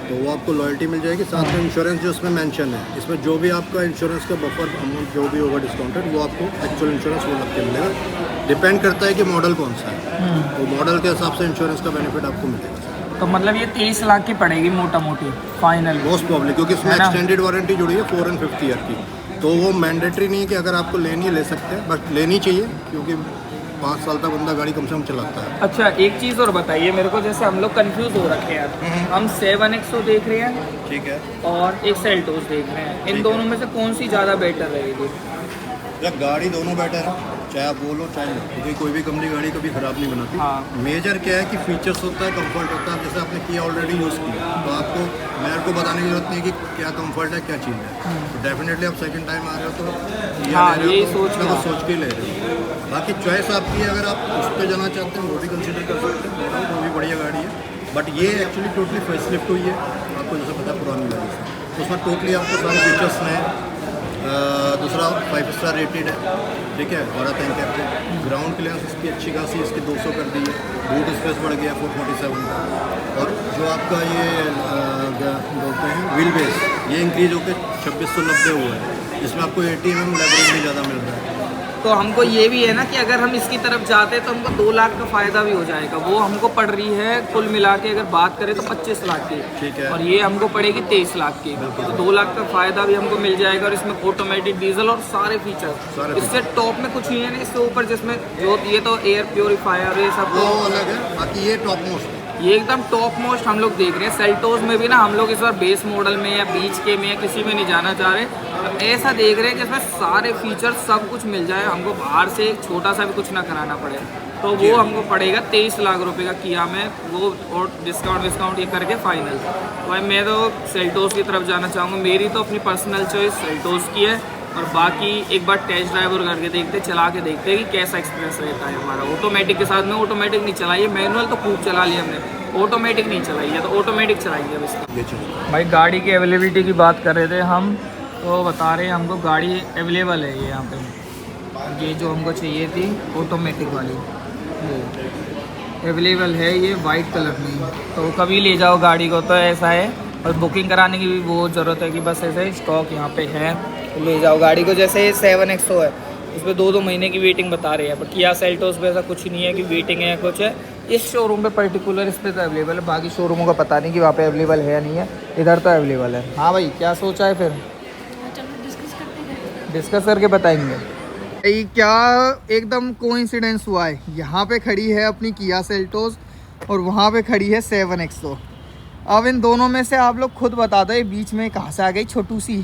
G: तो वो आपको लॉयल्टी मिल जाएगी। साथ में इंश्योरेंस जो इसमें मेंशन है, इसमें जो भी आपका इंश्योरेंस का बफर अमाउंट जो भी होगा डिस्काउंटेड, वो आपको एक्चुअल इंश्योरेंस वो लग के मिलेगा। डिपेंड करता है कि मॉडल कौन सा है, तो मॉडल के हिसाब से इंश्योरेंस का बेनिफिट आपको मिलेगा।
A: तो मतलब ये 23 लाख की पड़ेगी मोटा मोटी फाइनल
G: मोस्ट प्रॉब्ली, क्योंकि इसमें
A: है ना?
G: एक्सटेंडेड वारंटी जुड़ी है 4 और 50 ईयर की, तो वो मैंडेटरी नहीं है कि अगर आपको लेनी है ले सकते हैं, बट लेनी चाहिए क्योंकि 5 साल तक बंदा गाड़ी कम से कम चलाता है।
A: अच्छा, एक चीज़ और बताइए मेरे को, जैसे हम लोग कंफ्यूज हो रखे हैं, हम 7XO देख रहे हैं
G: ठीक है,
A: और एक सेल्टोस देख रहे हैं, इन दोनों में से कौन सी ज़्यादा बेटर रहेगी?
G: या गाड़ी दोनों बेटर है, चाहे आप बोलो चाहे लो, क्योंकि कोई भी कंपनी गाड़ी कभी ख़राब नहीं बनाती।
A: हाँ।
G: मेजर क्या है कि फीचर्स होता है, कंफर्ट होता है। जैसे आपने किया ऑलरेडी यूज़ किया, तो आपको मेरे को बताने की जरूरत नहीं कि क्या कंफर्ट है क्या चीज़ है। तो डेफिनेटली आप सेकंड टाइम आ रहे हो तो ये
A: हाँ,
G: ले रहे
A: यही
G: हो
A: सोच
G: तो
A: के
G: सोच के ले रहे हो। बाकी चॉइस आपकी है, अगर आप उस पर जाना चाहते हैं वो भी कंसिडर कर सकते हैं, वो भी बढ़िया गाड़ी है। बट ये एक्चुअली टोटली फेसलिफ्ट हुई है, आपको जैसे पता है पुरानी गाड़ी से, तो उसमें टोटली आपको सारे फीचर्स नए। दूसरा 5 स्टार रेटेड है, ठीक है, बड़ा टैंक है। ग्राउंड क्लियरेंस इसकी अच्छी खासी, इसकी 200 कर दी है। बूट स्पेस बढ़ गया 447 का। और जो आपका ये बोलते हैं व्हील बेस, ये इंक्रीज होकर 2690 हुआ है, जिसमें आपको 80 mm लेवरेज भी ज़्यादा मिल रहा है। तो हमको ये भी है ना कि अगर हम इसकी तरफ जाते हैं तो हमको 2 लाख का फ़ायदा भी हो जाएगा। वो हमको पड़ रही है कुल मिला के अगर बात करें तो 25 लाख की, ठीक है, और ये हमको पड़ेगी 23 लाख की, तो 2 लाख का फ़ायदा भी हमको मिल जाएगा। और इसमें ऑटोमेटिक डीजल और सारे फीचर, इससे टॉप में कुछ नहीं है ना, इससे ऊपर जिसमें जो ये तो एयर प्योरीफायर ये सब तो अलग है, बाकी ये टॉप मोस्ट है, ये एकदम टॉप मोस्ट हम लोग देख रहे हैं। सेल्टोस में भी ना हम लोग इस बार बेस मॉडल में या बीच के में या किसी में नहीं जाना चाह रहे, तो ऐसा देख रहे हैं कि इसमें सारे फीचर सब कुछ मिल जाए, हमको बाहर से एक छोटा सा भी कुछ ना कराना पड़े। तो वो हमको पड़ेगा 23 लाख रुपए का किया में, वो और डिस्काउंट ये करके फाइनल। तो भाई मैं तो सेल्टोस की तरफ जाना चाहूँगा, मेरी तो अपनी पर्सनल चॉइस सेल्टोस की है। और बाकी एक बार टेस्ट ड्राइव और करके देखते, चला के देखते कि कैसा एक्सपीरियंस रहता है हमारा। ऑटोमेटिक के साथ में ऑटोमेटिक नहीं चलाई है, मैनुअल तो खूब चला लिया हमने, ऑटोमेटिक नहीं चलाई है, तो ऑटोमेटिक चलाएंगे अब इसका। भाई गाड़ी की अवेलेबिलिटी की बात कर रहे थे हम, तो बता रहे हैं हमको गाड़ी अवेलेबल है ये यहाँ पे। ये जो हमको चाहिए थी ऑटोमेटिक वाली ये अवेलेबल है, ये वाइट कलर में। तो कभी ले जाओ गाड़ी को, तो ऐसा है। और बुकिंग कराने की भी वो ज़रूरत है कि बस ऐसे स्टॉक यहाँ पे है, तो ले जाओ गाड़ी को। जैसे 7XO है, उसमें 2-2 महीने की वेटिंग बता रहे हैं, पर किया सेल्टोस पे ऐसा कुछ नहीं है कि वेटिंग है कुछ है,
A: इस शोरूम पे पर्टिकुलर इस पे तो अवेलेबल है, बाकी शोरूमों का पता नहीं कि वहाँ पे अवेलेबल है या नहीं है, इधर तो अवेलेबल है। हाँ भाई, क्या सोचा है फिर?
B: चलो डिस्कस करते हैं।
A: डिस्कस करके बताएंगे। भाई क्या एकदम कोइंसिडेंस हुआ है, यहाँ पे खड़ी है अपनी किया सेल्टोस और वहाँ पे खड़ी है 7XO। अब इन दोनों में से आप लोग खुद बता दो, ये बीच में कहाँ से आ गई छोटू सी,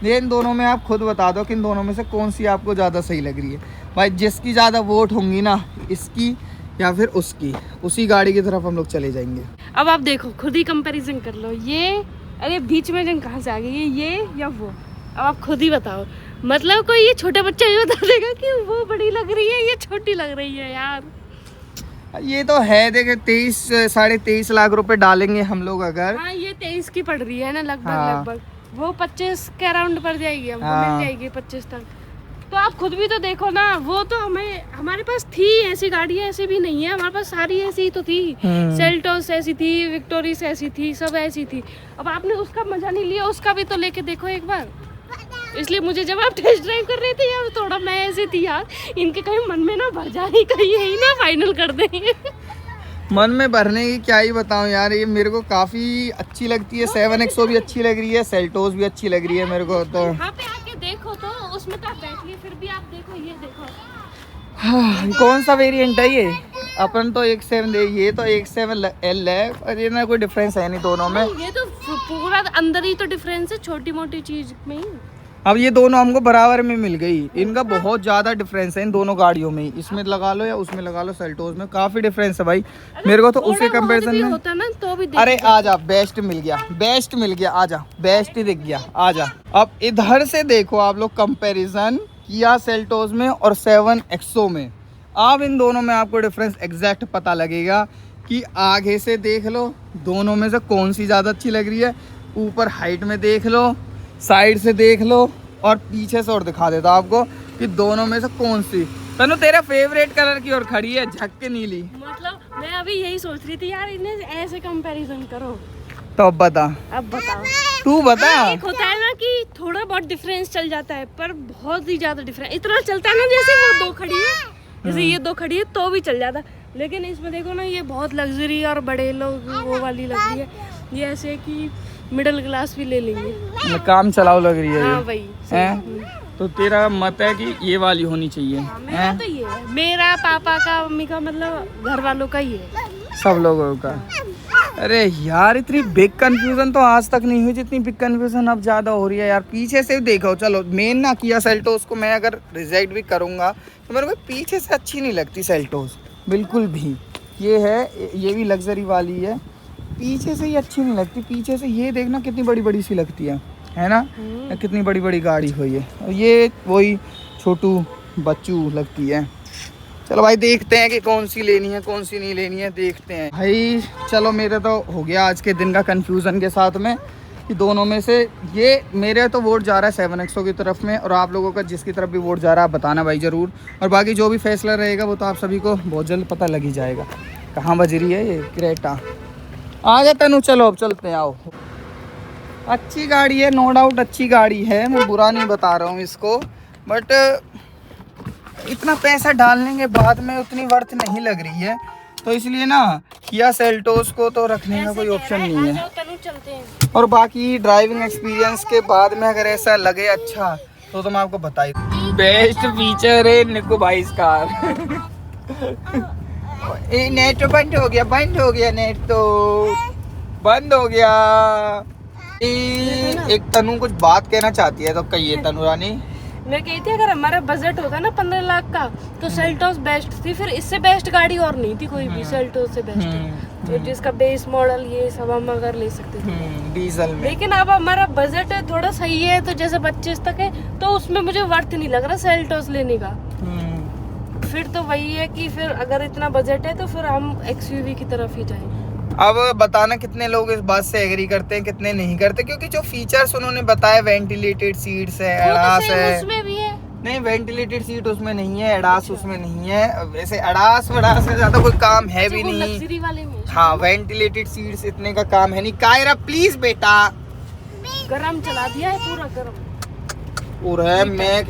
A: ये इन दोनों में आप खुद बता दो कि इन दोनों में से कौन सी आपको ज़्यादा सही लग रही है। भाई जिसकी ज़्यादा वोट होंगी ना, इसकी या फिर उसकी, उसी गाड़ी की तरफ हम लोग चले जाएंगे।
B: अब आप देखो, खुद ही कंपैरिजन कर लो। ये अरे बीच में जंग कहाँ से आ गई है, ये या वो? अब आप खुद ही बताओ। मतलब कोई ये छोटा बच्चा भी बता देगा कि वो बड़ी लग रही है, ये छोटी लग रही है यार।
A: ये तो है, देखे 23-23.5 लाख रुपए डालेंगे हम लोग अगर।
B: हाँ, ये 23 की पड़ रही है ना लगभग।
A: हाँ।
B: लगभग वो 25 के अराउंड पड़ जाएगी, हमको
A: हाँ।
B: मिल जाएगी 25 तक। तो आप खुद भी तो देखो ना, वो तो हमारे पास थी ऐसी गाड़ियाँ, ऐसी भी नहीं है हमारे पास, सारी ऐसी ही तो थी। सेल्टोस ऐसी थी, विक्टोरिस ऐसी थी, सब ऐसी थी। अब आपने उसका मजा नहीं लिया, उसका भी तो लेके देखो एक बार। इसलिए मुझे जब आप टेस्ट ड्राइव कर रहे थे यार, थोड़ा मैं ऐसी थी यार, इनके कहीं मन में ना भर जाए, कहीं यही ना फाइनल कर देंगे।
A: मन में भरने की क्या ही बताऊं यार, ये मेरे को काफ़ी अच्छी लगती है। 7XO भी अच्छी लग रही है, सेल्टोस भी अच्छी लग रही है मेरे को। तो
B: यहाँ पे आके देखो, तो उसमें तो आप बैठिए, फिर भी आप देखो, ये देखो।
A: हाँ, कौन सा वेरिएंट है ये? अपन तो 1.7 ये तो 1.7L है, और ये ना कोई डिफरेंस है नहीं दोनों में।
B: ये तो पूरा अंदर ही तो डिफरेंस है, छोटी मोटी चीज में ही।
A: अब ये दोनों हमको बराबर में मिल गई, इनका बहुत ज़्यादा डिफरेंस है इन दोनों गाड़ियों में। इसमें लगा लो या उसमें लगा लो, सेल्टोस में काफ़ी डिफरेंस है भाई मेरे को तो उसके कंपैरिजन में।
B: होता ना तो भी
A: अरे आजा, बेस्ट मिल गया, बेस्ट मिल गया, आजा, बेस्ट ही दिख गया, आजा। अब इधर से देखो आप लोग कंपैरिजन किया सेल्टोस में और 7XO में। अब इन दोनों में आपको डिफरेंस एग्जैक्ट पता लगेगा कि आगे से देख लो दोनों में से कौन सी ज़्यादा अच्छी लग रही है, ऊपर हाइट में देख लो, साइड से देख लो, और पीछे से और दिखा देता आपको कि दोनों में से कौन सी। तनु तेरा फेवरेट कलर की और खड़ी है, झक्के नीली।
B: मतलब मैं अभी यही सोच रही थी यार, इन्हें ऐसे कंपैरिजन करो।
A: तो अब बता,
B: अब बताओ,
A: तू बता।
B: एक होता है ना कि थोड़ा बहुत डिफरेंस चल जाता है, पर बहुत ही ज्यादा डिफरेंस इतना चलता है ना, जैसे वो दो खड़ी है, जैसे ये दो खड़ी है तो भी चल जाता। लेकिन इसमें देखो ना, ये बहुत लग्जरी और बड़े लोग वो वाली लग रही है, ये ऐसे कि मिडिल क्लास भी ले लेंगे,
A: काम चलाओ लग रही है
B: हाँ
A: ये।
B: वही
A: हैं? तो तेरा मत है कि ये वाली होनी चाहिए?
B: मेरा तो ये है, मेरा पापा का मम्मी का मतलब घर वालों का ही है,
A: सब लोगों का। अरे यार इतनी बिग कंफ्यूजन तो आज तक नहीं हुई जितनी बिग कंफ्यूजन अब ज़्यादा हो रही है यार। पीछे से देखो, चलो मेन ना किया सेल्टोस को मैं अगर रिजेक्ट भी करूँगा तो मेरे को पीछे से अच्छी नहीं लगती सेल्टोस बिल्कुल भी। ये है, ये भी लग्जरी वाली है, पीछे से ही अच्छी नहीं लगती। पीछे से ये देखना कितनी बड़ी बड़ी सी लगती है ना, कितनी बड़ी बड़ी गाड़ी हुई है, और ये वही छोटू बच्चू लगती है। चलो भाई देखते हैं कि कौन सी लेनी है कौन सी नहीं लेनी है, देखते हैं भाई। चलो मेरा तो हो गया आज के दिन का कंफ्यूजन के साथ में कि दोनों में से ये मेरे तो वोट जा रहा है 7XO की तरफ में, और आप लोगों का जिसकी तरफ भी वोट जा रहा है आप बताना भाई ज़रूर। और बाकी जो भी फैसला रहेगा वो तो आप सभी को बहुत जल्द पता लग ही जाएगा। कहाँ बज रही है ये क्रेटा? आ गया तनु, चलो अब चलते हैं, आओ। अच्छी गाड़ी है, नो डाउट अच्छी गाड़ी है, मैं बुरा नहीं बता रहा हूँ इसको, बट इतना पैसा डालने के बाद में उतनी वर्थ नहीं लग रही है, तो इसलिए ना किया सेल्टोस को तो रखने का कोई ऑप्शन नहीं है।
B: चलते हैं।
A: और बाकी ड्राइविंग एक्सपीरियंस के बाद में अगर ऐसा लगे अच्छा तो मैं आपको बता ही दूं। बेस्ट फीचर है निक्कू भाई इस कार। नेट तो बंद हो गया, नेट तो बंद हो गया। एक तनु कुछ बात कहना चाहती है, तो कहिए तनु रानी।
B: मैं कहती अगर हमारा बजट होता ना 15 लाख का, तो सेल्टोस बेस्ट थी, फिर इससे बेस्ट गाड़ी और नहीं थी कोई भी, सेल्टोस से बेस्ट तो जिसका बेस मॉडल ये सब हम अगर ले सकते थे
A: डीजल में।
B: लेकिन अब हमारा बजट है थोड़ा सही है, तो जैसे 25 तक है, तो उसमें मुझे वर्थ नहीं लग रहा सेल्टोस लेने का। फिर तो वही है कि फिर अगर इतना बजट है तो फिर हम एक्सयूवी की तरफ ही जाएं।
A: अब बताना कितने लोग इस बात से एग्री करते हैं कितने नहीं करते, क्योंकि जो फीचर्स उन्होंने बताया, वेंटिलेटेड सीट्स है, एडास है,
B: उसमें भी है
A: नहीं वेंटिलेटेड सीट उसमें नहीं है, एडास उसमें नहीं है। वैसे एडास वडास का ज्यादा कोई काम है भी नहीं।
B: लग्जरी वाले में
A: हाँ, वेंटिलेटेड सीट्स इतने का काम है नहीं। कायरा प्लीज बेटा,
B: गरम चला दिया है पूरा गरम।
A: और है मैं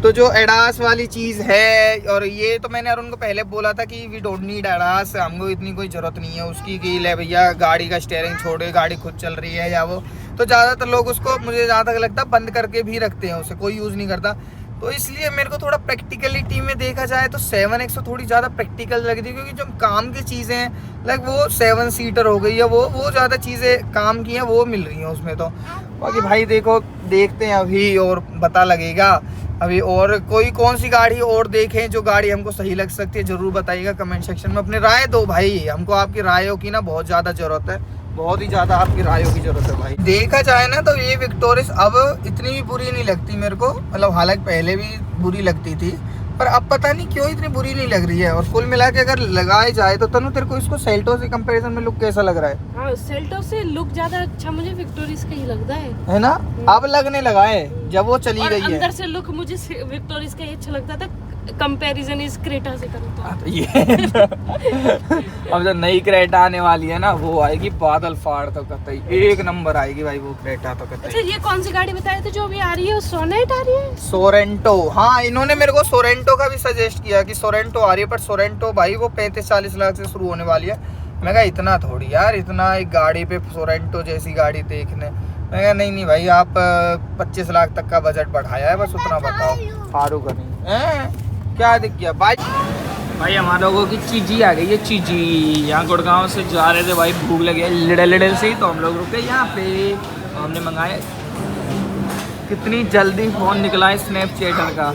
A: तो जो एडास वाली चीज़ है, और ये तो मैंने अरुण को पहले बोला था कि वी डोंट नीड एडास, हमको इतनी कोई ज़रूरत नहीं है उसकी कि ले भैया गाड़ी का स्टीयरिंग छोड़े, गाड़ी खुद चल रही है या वो, तो ज़्यादातर लोग उसको, मुझे जहाँ तक लगता है, बंद करके भी रखते हैं, उसे कोई यूज़ नहीं करता। तो इसलिए मेरे को थोड़ा प्रैक्टिकलिटी में देखा जाए तो 7X थोड़ी ज़्यादा प्रैक्टिकल लगती है, क्योंकि जो काम की चीज़ें हैं लाइक वो 7 सीटर हो गई है, वो ज़्यादा चीज़ें काम की हैं वो मिल रही हैं उसमें। तो बाकी भाई देखो, देखते हैं अभी और पता लगेगा अभी, और कोई कौन सी गाड़ी और देखें जो गाड़ी हमको सही लग सकती है, ज़रूर बताइएगा कमेंट सेक्शन में, अपनी राय दो भाई, हमको आपकी रायों की ना बहुत ज़्यादा ज़रूरत है, बहुत ही ज़्यादा आपकी रायों की ज़रूरत है भाई। देखा जाए ना तो ये विक्टोरिस अब इतनी भी बुरी नहीं लगती मेरे को, मतलब हालांकि पहले भी बुरी लगती थी, पर अब पता नहीं क्यों इतनी बुरी नहीं लग रही है। और कुल मिला के अगर लगाए जाए तो तनु तेरे को इसको सेल्टो से कंपैरिजन में लुक कैसा लग रहा है?
B: हाँ, सेल्टो से लुक ज्यादा अच्छा मुझे विक्टोरियस का ही लगता है
A: ना? अब लगने लगा है जब वो चली गई है।
B: अंदर से लुक मुझे विक्टोरियस का ही अच्छा लगता था, कंपैरिजन इस क्रेटा से करता
A: तो ये अब जो नई क्रेटा आने वाली है ना वो आएगी बादल फाड़ तो कतई एक नंबर आएगी भाई वो क्रेटा तो कतई।
B: अच्छा, ये कौन सी गाड़ी बताए थे जो अभी आ रही है? सोनेट आ रही है?
A: सोरेंटो, हाँ इन्होंने मेरे को सोरेंटो का भी सजेस्ट किया कि सोरेंटो आ रही है, पर सोरेंटो भाई वो 35-40 लाख से शुरू होने वाली है। मैं कहा इतना थोड़ी यार, इतना एक गाड़ी पे सोरेंटो जैसी गाड़ी देखने, मैं कहा नहीं भाई आप 25 लाख तक का बजट बढ़ाया है, बस उतना बताओ। फारू करें क्या दिख गया भाई हमारे लोगों की चीजी आ गई है, चीजी। यहाँ गुड़गांव से जा रहे थे भाई, भूख लगे लिडल से ही, तो हम लोग रुके यहाँ पे, हमने मंगाया। कितनी जल्दी फ़ोन निकला है स्नैपचैटर का।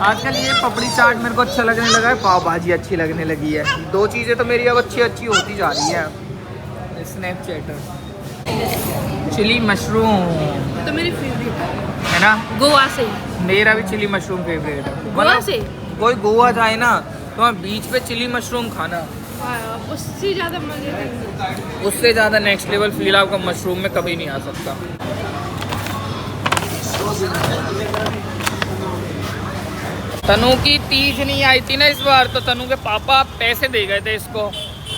A: आजकल ये पपड़ी चाट मेरे को अच्छा लगने लगा है, पाव भाजी अच्छी लगने लगी है, दो चीज़ें तो मेरी अब अच्छी होती जा रही है। स्नैपचैटर चिली मशरूम
B: तो मेरी फेवरेट
A: है ना,
B: गोवा से।
A: मेरा भी चिली मशरूम फेवरेट है।
B: गोवा से
A: कोई गोवा जाए ना तो बीच पे चिली मशरूम खाना,
B: उससे ज़्यादा मजे नहीं,
A: उससे ज़्यादा नेक्स्ट लेवल फील आपका मशरूम में कभी नहीं आ सकता। तनु की तीज नहीं आई थी ना इस बार, तो तनु के पापा पैसे दे गए थे इसको,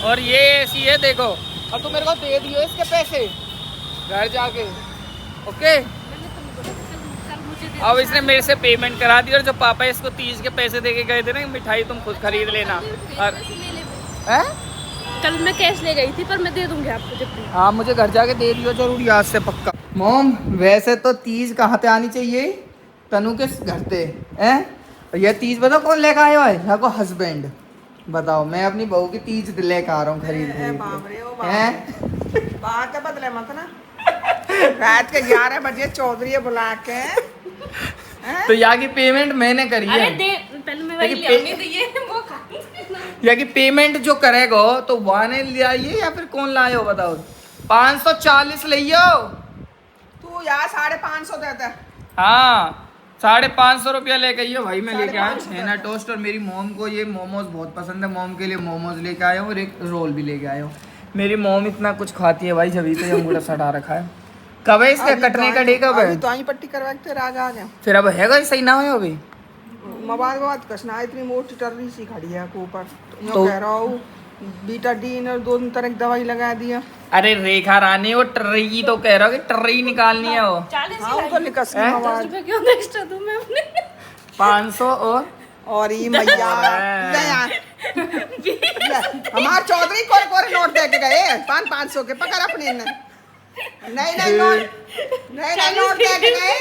A: और ये ऐसी है देखो, अब तो मेरे को दे दियो इसके पैसे घर जाके, ओके। अब इसने मेरे से पेमेंट करा दी, और जो पापा इसको तीज के पैसे दे के गए थे ना, मिठाई तुम खुद खरीद लेना। और
B: कल मैं कैश ले गई थी, पर मैं दे दूंगी आपको जब भी।
A: हाँ मुझे घर जाके दे दियो जरूर याद से पक्का। मोम वैसे तो तीज कहाँ पे आनी चाहिए? तनु के घर पे हैं? ये तीज बताओ कौन लेकर आया है? यहाँ को हस्बैंड। बताओ, मैं अपनी बहू की तीज लेकर आ रहा हूँ खरीद के।
D: बात है बदले मत ना, रात के 11 बजे चौधरी बुला के
A: तो यहाँ की पेमेंट मैंने करी है।
B: पहले मैं वही ले आऊंगी, तो ये वो खाऊंगी।
A: यहाँ की पेमेंट जो करेगा तो वाने ले आइए या फिर कौन लाए हो बताओ? 540 ले आओ
D: तू यार 550 देता।
A: हाँ 550 रुपया लेके आइए भाई। मैं लेके आया छेना टोस्ट, और मेरी मोम को ये मोमोज बहुत पसंद है, मोम के लिए मोमोज लेके आया हूँ और एक रोल भी लेके आया हूँ। मेरी मोम इतना कुछ खाती है भाई, जब तो अंगूठा सटा रखा है। कब है इसका कटने का डे? कब है?
D: तो आई पट्टी करवा के राजा आ गया।
A: फिर अब हैगा सही ना हो अभी
D: मवाद बात कसना इतनी मोटी टर्री सी खड़ी है ऊपर, तो कह रहा हूँ बीटाडीन और 2 तरह की दवाई लगा दिया।
A: अरे रेखा रानी वो टर्री की तो कह रहा हूँ कि टर्री निकालनी है वो।
B: 40
D: हाँ तो निकस की मवाद
B: 10 रुपए क्यों एक्स्ट्रा दूं मैं अपने?
A: 500
D: और ये मैया हमार चौधरी कोरे नोट दे के गए 500 के, पकड़ अपने ने नहीं नोट दे के गए,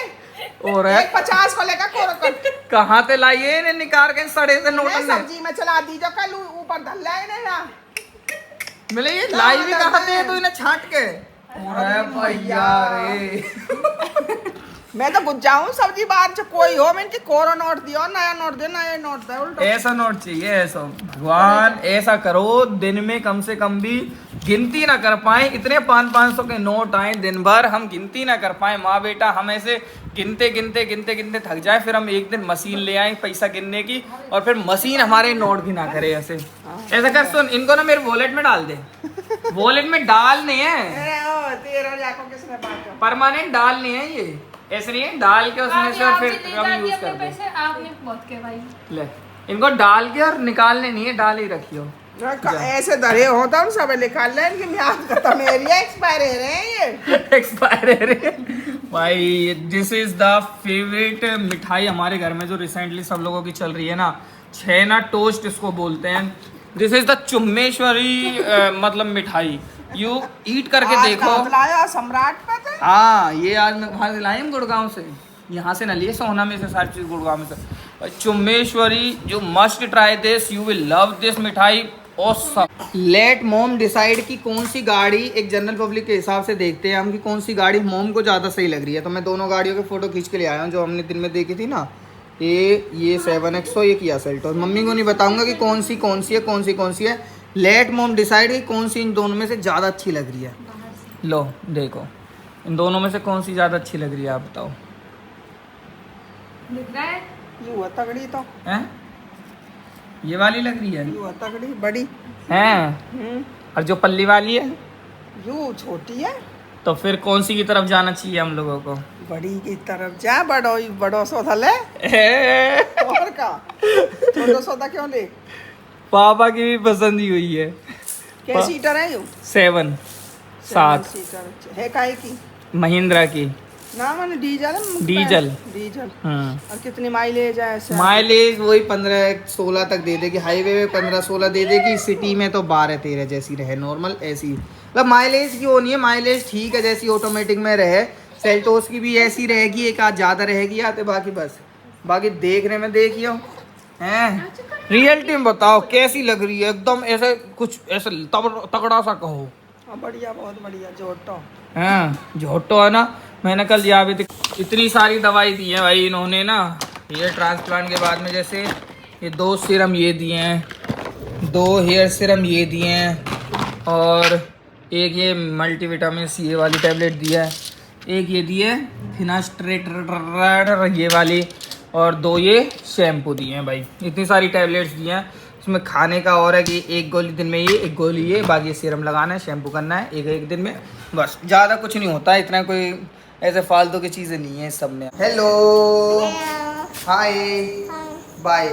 A: और
D: 50 को लेकर कोरे
A: कहाँ से लाइए इन्हें निकाल के सड़े से नोट में?
D: सब्जी में चला दी जो कल ऊपर धल लाए ना
A: मिले ये लाई भी कहाँ से तो इन्हें छाट के। अरे भैया रे
D: मैं तो गुज जाऊँ सब्जी बाहर से कोई हो, मैं इनकी कोरा नोट दियो, नया नोट दे, नया नोट दे उल्टा।
A: ऐसा नोट चाहिए ऐसा। भगवान ऐसा करो दिन में कम से कम भी गिनती ना कर पाए, इतने 500 के नोट आए दिन भर, हम गिनती ना कर पाए माँ बेटा, हम ऐसे गिनते थक जाए, फिर हम एक दिन मशीन ले आए पैसा गिनने की, और फिर मशीन हमारे नोट भी ना करे। ऐसे ऐसा कर, सुन इनको ना मेरे वॉलेट में डाल दे। वॉलेट में डालने हैं, परमानेंट डालने हैं, ये ऐसे नहीं है डाल के उसमें से और फिर हम यूज करते हैं।
B: आपने बहुत के भाई
A: ले इनको डाल के और निकालने नहीं है, डाल ही रखियो।
D: ऐसे धरे होता हूँ सब निकाल ले, इनकी म्याद खत्म है, एक्सपायर है ये
A: एक्सपायर है भाई दिस इज द फेवरेट मिठाई हमारे घर में जो रिसेंटली सब लोगों की चल रही है ना, छेना टोस्ट इसको बोलते हैं। दिस इज द चुम्मेश्वरी मतलब मिठाई। यू ईट करके देखो।
D: लाया सम्राट पे थे।
A: हाँ ये आज मैं वहाँ से लाए हम गुड़गांव से, यहाँ से ना लिए, सोना में से सारी चीज़ गुड़गांव में से। चुम्मेश्वरी जो must try this, you will love this मिठाई। लेट मोम डिसाइड कि कौन सी गाड़ी, एक जनरल पब्लिक के हिसाब से देखते हैं हम कि कौन सी गाड़ी मोम को ज़्यादा सही लग रही है। तो मैं दोनों गाड़ियों के फोटो खींच के ले आया हूँ जो हमने दिन में देखी थी ना, ये 7XO, ये किया सेल्टोस। मम्मी को नहीं बताऊंगा कि कौन सी है। लेट मोम डिसाइड कि कौन सी इन दोनों में से ज़्यादा अच्छी लग रही है। लो देखो इन दोनों में से कौन सी ज़्यादा अच्छी लग रही है, आप बताओ।
B: दिख रहा है?
D: यू है तगड़ी तो।
A: हैं? ये वाली लग रही है?
D: यू है तगड़ी बड़ी।
A: हैं? और जो पल्ली वाली है?
D: यू छोटी है।
A: तो फिर कौन सी की तरफ जाना चाहिए हम लोगों को?
D: बड़ी की तरफ जा। बड़ो सौदा ले और का छोटा सौदा क्यों ले?
A: पापा की भी पसंद ही हुई है।
D: क्या सीटर है यू?
A: 7
D: सीटर है काहे की?
A: महिंद्रा की।
D: ना मैंने डीजल
A: डीजल।
D: और कितनी माइलेज है ऐसे?
A: माइलेज वही 15-16 तक दे देगी, हाईवे में 15-16 दे देगी, सिटी में तो 12-13 जैसी रहे नॉर्मल ऐसी। मतलब माइलेज की वो नहीं है, माइलेज ठीक है जैसी ऑटोमेटिक में रहे। सेल्टोस की भी ऐसी रहेगी, एक आध ज़्यादा रहेगी आते, बाकी बस बाकी देखने में देखियो हैं। रियलिटी में बताओ कैसी लग रही है? एकदम ऐसे कुछ ऐसे तगड़ा सा कहो।
D: बढ़िया, बहुत बढ़िया जोटो।
A: हाँ झोटो है ना। मैंने कल यहाँ भी इतनी सारी दवाई दी है भाई इन्होंने ना, हेयर ट्रांसप्लांट के बाद में। जैसे ये 2 सीरम ये दिए हैं, 2 हेयर सीरम ये दिए हैं, और एक ये मल्टीविटामिन ये वाली टैबलेट दिया है, एक ये दिए फिनास्ट्रेटर ये वाली, और 2 ये शैम्पू दिए हैं भाई। इतनी सारी टैबलेट्स दिए हैं। इसमें खाने का और है कि 1 गोली दिन में ये, 1 गोली ये, बाकी सीरम लगाना है, शैम्पू करना है एक दिन में, बस ज़्यादा कुछ नहीं होता है। इतना कोई ऐसे फालतू की चीज़ें नहीं है इस सब में। हेलो, हाय, बाय।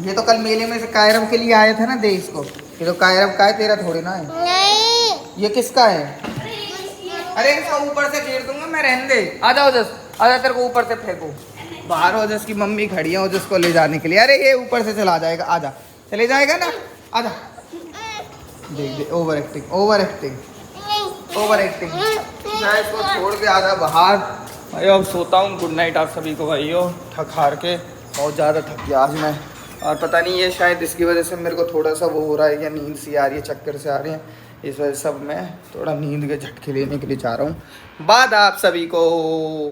A: ये तो कल मेले में से कायरम के लिए आया था ना, दे इसको। ये तो कायरम का है, तेरा थोड़ी ना है।
E: नहीं
A: ये किसका है? अरे इसको ऊपर से फेर दूंगा मैं, रहने दे। आ जाओ जस, आजा तेरे को ऊपर से फेंको। बाहर ओजस की मम्मी खड़ी है ओजस को ले जाने के लिए। अरे ये ऊपर से चला जाएगा, आजा, चले जाएगा ना, आजा। देख ओवर एक्टिंग। मैं इसको छोड़ के आ रहा बाहर भाई। अब सोता हूँ। गुड नाइट आप सभी को भाइयों। थक हार के बहुत ज़्यादा थक गया आज मैं, और पता नहीं ये शायद इसकी वजह से मेरे को थोड़ा सा वो हो रहा है, या नींद सी आ रही है, चक्कर से आ रही है, इस वजह से सब मैं थोड़ा नींद के झटके लेने के लिए जा रहा हूँ। बाद आप सभी को।